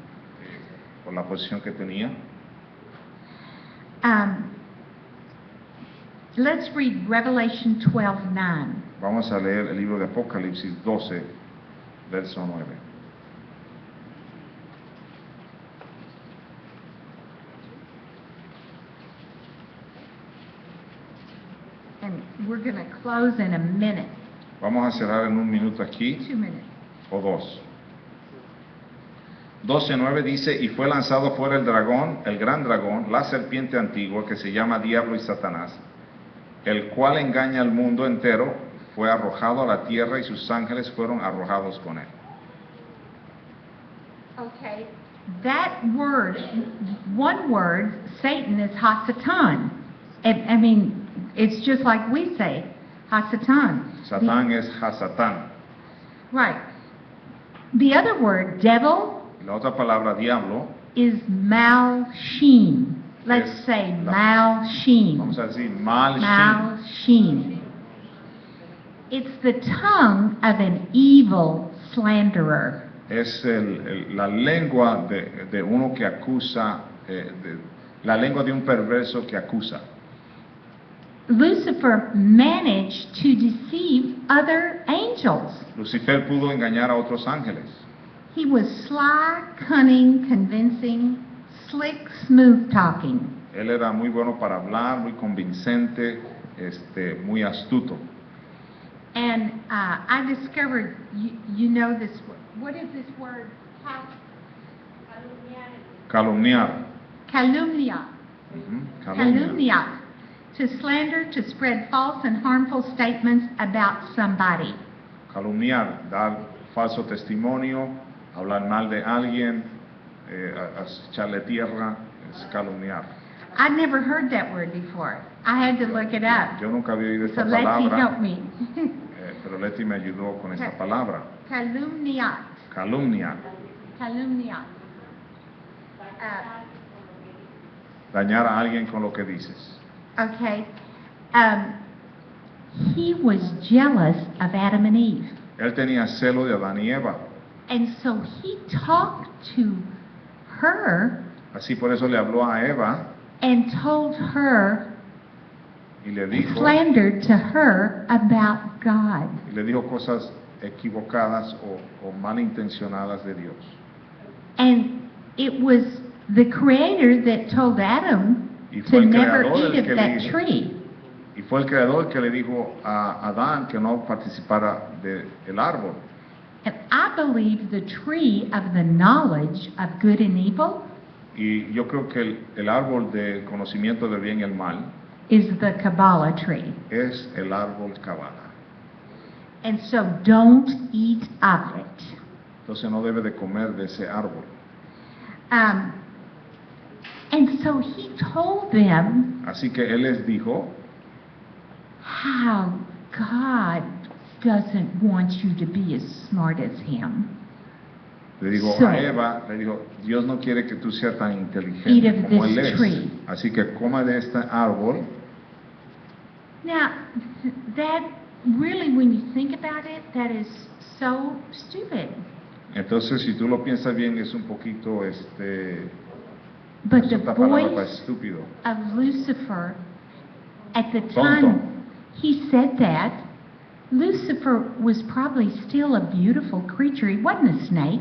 por la posición que tenía. Let's read Revelation 12:9. Vamos a leer el libro de Apocalipsis 12, verso 9. And we're going to close in a minute, Vamos a cerrar en un minuto aquí, 2 minutes. o dos. 12:9 dice, y fue lanzado fuera el dragón, el gran dragón, la serpiente antigua, que se llama Diablo y Satanás, el cual engaña al mundo entero, fue arrojado a la tierra y sus ángeles fueron arrojados con él. Okay. That word, one word, Satan is Hasatan. I mean, it's just like we say, Hasatan. Satán es Hasatán. Right. The other word, devil, Y la otra palabra, diablo, is Malsheen. Let's Es say la- Malsheen. vamos a decir, Malshin. Malsheen. It's the tongue of an evil slanderer. Es la lengua de uno que acusa, la lengua de un perverso que acusa. Lucifer managed to deceive other angels. Lucifer pudo engañar a otros ángeles. He was sly, cunning, convincing, slick, smooth talking. Él era muy bueno para hablar, muy convincente, muy astuto. And I discovered, you know this, what is this word? Calumniar. Calumnia. Ujú, calumnia. Calumnia. To slander, to spread false and harmful statements about somebody. Calumniar, dar falso testimonio, hablar mal de alguien, echarle tierra, es calumniar. I'd never heard that word before. I had to look it up. Yo nunca había oído So esta Lexi palabra, helped me. pero Leti me ayudó con esta palabra. Calumniat. Calumniar, Calumniat. dañar a alguien con lo que dices. Okay. He was jealous of Adam and Eve. Él tenía celo de Adán y Eva, And so he talked to her así por eso le habló a Eva and told her, y le dijo, slandered to her about God. cosas equivocadas o malintencionadas de Dios. And it was the Creator that told Adam Y fue to el never creador eat el of que that le- tree. Y fue el creador que le dijo a Adán que no participara del árbol. And I believe the tree of the knowledge of good and evil Y yo creo que el árbol de conocimiento del bien y el mal is the Kabbalah tree. es el árbol Kabbalah. And so don't eat of it. Entonces no debe de comer de ese árbol. And so he told them Así que él les dijo how God doesn't want you to be as smart as him. Le dijo So- a Eva, le dijo, Dios no quiere que tú seas tan Eat inteligente of como this Él es. tree. Así que coma de este árbol. Now, that really, when you think about it, that is so stupid. Entonces, si tú lo piensas bien, es un poquito, But es the otra palabra para voice estúpido. of Lucifer, at the Tonto. time he said that, Lucifer was probably still a beautiful creature. He wasn't a snake.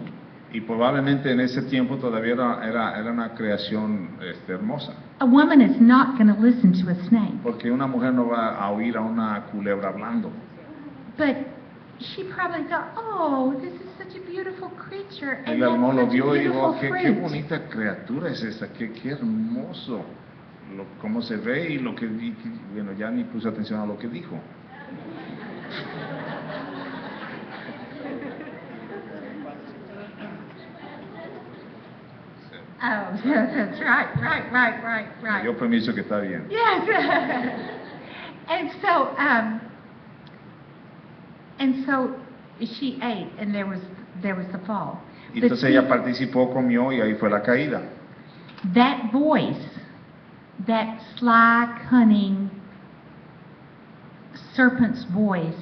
Y probablemente en ese tiempo todavía era una creación hermosa. A woman is not going to listen to a snake. Porque una mujer no va a oír a una culebra hablando. But she probably thought, oh, this is such a beautiful creature, El and that's amor lo such a vio y beautiful dijo, qué fruit. bonita criatura es esta, qué hermoso, cómo se ve y lo que, bueno, ya ni puse atención a lo que dijo. Oh, that's right. Me dio permiso que está bien. Yes. and so she ate, and there was the fall. Y But entonces see, ella participó, comió y ahí fue la caída. that voice, that sly, cunning serpent's voice,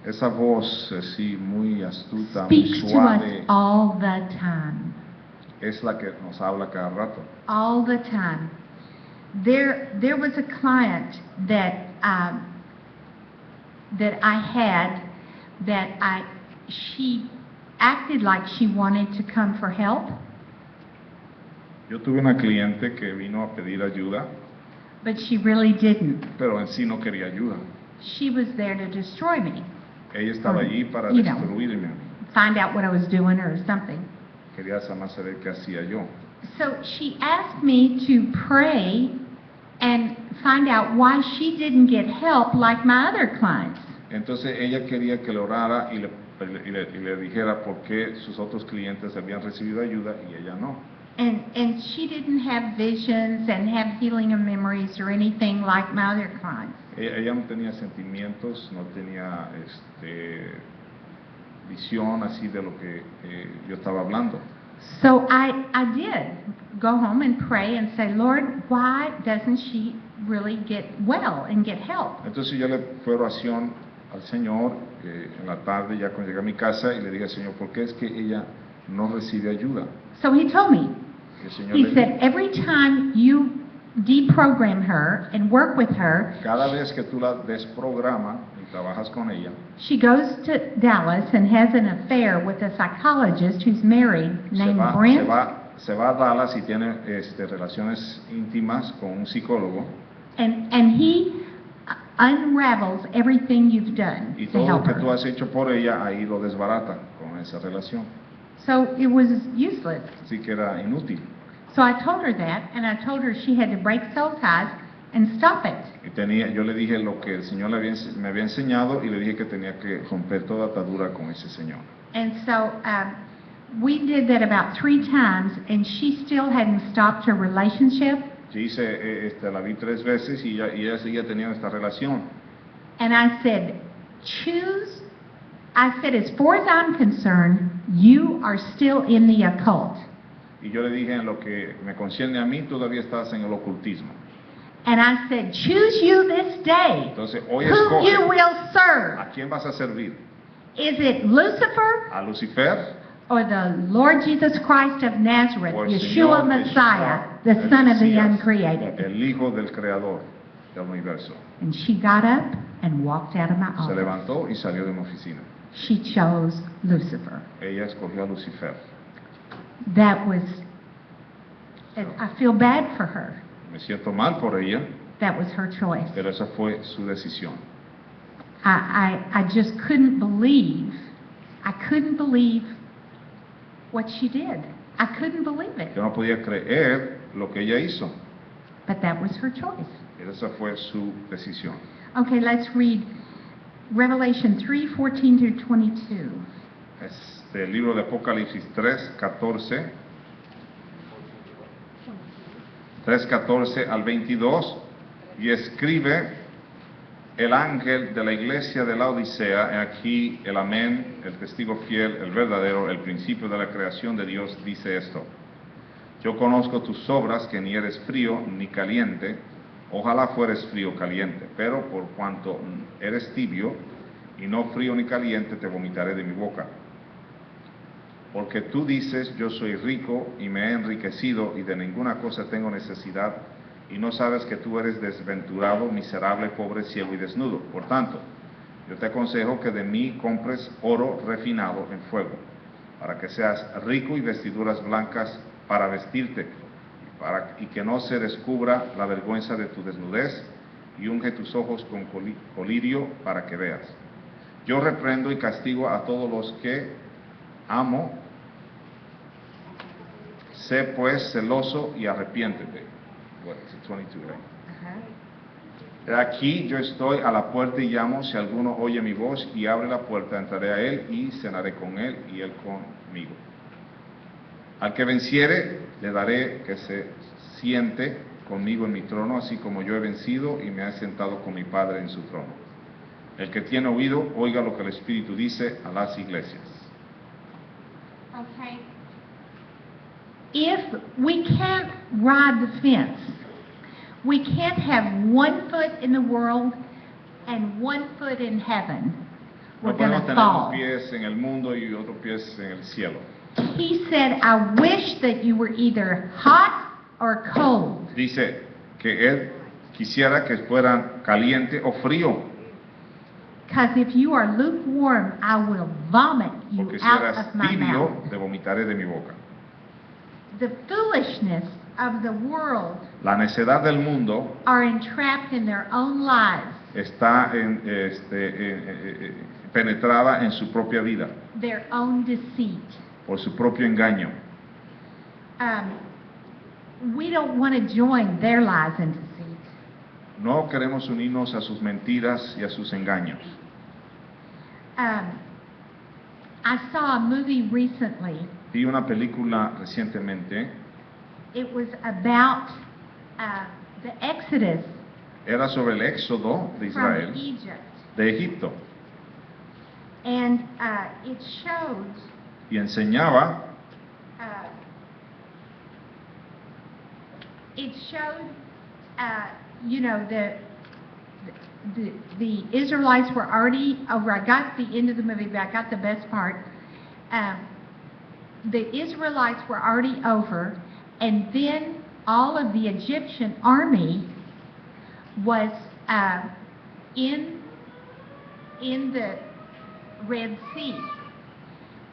Esa voz así muy astuta, muy speaks to us suave, all the time. es la que nos habla cada rato. All the time. There was a client that I had she acted like she wanted to come for help, Yo tuve una cliente que vino a pedir ayuda, but she really didn't. pero en sí no quería ayuda. She was there to destroy me, Ella estaba allí para You know. destruirme. find out what I was doing or something. Quería más saber qué hacía yo. So she asked me to pray and find out why she didn't get help like my other clients. Entonces ella quería que le orara y le dijera por qué sus otros clientes habían recibido ayuda y ella no. And she didn't have visions and have healing of memories or anything like my other clients. Ella no tenía sentimientos, no tenía visión así de lo que yo estaba hablando. So I did go home and pray and say, Lord, why doesn't she really get well and get help? Entonces yo le fui oración al Señor en la tarde ya cuando llegué a mi casa y le dije al Señor, ¿por qué es que ella no recibe ayuda? So he told me, El Señor he le said, dijo, every time you deprogram her and work with her, cada vez que tú la desprograma y trabajas con ella, she goes to Dallas and has an affair with a psychologist who's married named Brent. se va a Dallas y tiene relaciones íntimas con un psicólogo And he unravels everything you've done y to todo lo help que tú her. has hecho por ella ahí lo desbarata con esa relación. So it was useless. Así que era inútil. So I told her that, and I told her she had to break soul ties and stop it. Y yo le dije lo que el Señor me había enseñado y le dije que tenía que romper toda atadura con ese Señor. And so we did that about 3 times, and she still hadn't stopped her relationship. Yo la vi 3 veces y ella seguía teniendo esta relación. And I said, as far as I'm concerned, you are still in the occult. Y yo le dije, en lo que me concierne a mí, todavía estás en el ocultismo. And I said, choose you this day Entonces, hoy whom you escoge, will serve. ¿a quién vas a servir? Is it Lucifer ¿A Lucifer? or the Lord Jesus Christ of Nazareth, O el Yeshua Señor Messiah, Yeshua, the el Son of the Mesías, uncreated? el Hijo del Creador del universo? And she got up and walked out of my Se office. levantó y salió de mi oficina. She chose Lucifer. Ella escogió a Lucifer. That was, and I feel bad for her. Me siento mal por ella, That was her choice. pero esa fue su decisión. I just couldn't believe what she did. I couldn't believe it. Yo no podía creer lo que ella hizo, But that was her choice. pero esa fue su decisión. Okay, let's read Revelation 3:14 through 22. El libro de Apocalipsis 3:14 al 22, y escribe el ángel de la iglesia de la Odisea, he aquí el amén, el testigo fiel, el verdadero, el principio de la creación de Dios, dice esto: yo conozco tus obras, que ni eres frío ni caliente, ojalá fueres frío o caliente, pero por cuanto eres tibio y no frío ni caliente, te vomitaré de mi boca. Porque tú dices, yo soy rico y me he enriquecido y de ninguna cosa tengo necesidad, y no sabes que tú eres desventurado, miserable, pobre, ciego y desnudo. Por tanto, yo te aconsejo que de mí compres oro refinado en fuego, para que seas rico, y vestiduras blancas para vestirte, y que no se descubra la vergüenza de tu desnudez, y unge tus ojos con colirio para que veas. Yo reprendo y castigo a todos los que amo. Sé pues celoso y arrepiéntete. What, is it 22, right? Aquí yo estoy a la puerta y llamo. Si alguno oye mi voz y abre la puerta, entraré a él y cenaré con él y él conmigo. Al que venciere, le daré que se siente conmigo en mi trono, así como yo he vencido y me he sentado con mi Padre en su trono. El que tiene oído, oiga lo que el Espíritu dice a las iglesias. Okay. If we can't ride the fence, we can't have one foot in the world and one foot in heaven. We're No going podemos to tener unos fall. pies en el mundo y otros pies en el cielo. He said, I wish that you were either hot or cold. Dice que él quisiera que fueran caliente o frío, Because if you are lukewarm, I will vomit you porque si out eras of my tibio, mouth. te vomitaré de mi boca. The foolishness of the world La necedad del mundo are entrapped in their own lives, está penetrada en su propia vida, their own deceit. por su propio engaño. We don't want to join their lies and deceit. No queremos unirnos a sus mentiras y a sus engaños. I saw a movie recently. Vi una película recientemente, It was about the Exodus era sobre el éxodo de from Israel, Egypt. de Egipto, And it showed y enseñaba you know, the Israelites were already over. I got the end of the movie, but I got the best part. The Israelites were already over, and then all of the Egyptian army was in the Red Sea.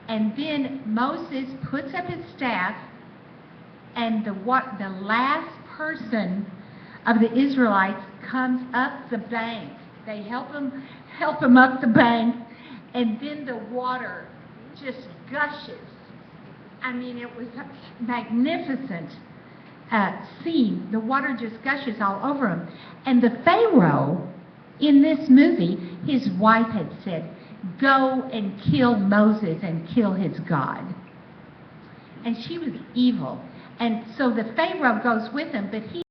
And then Moses puts up his staff, and the last person of the Israelites comes up the bank. They help him up the bank, and then the water just gushes. I mean, it was a magnificent scene. The water just gushes all over him. And the Pharaoh, in this movie, his wife had said, "Go and kill Moses and kill his God." And she was evil. And so the Pharaoh goes with him, but he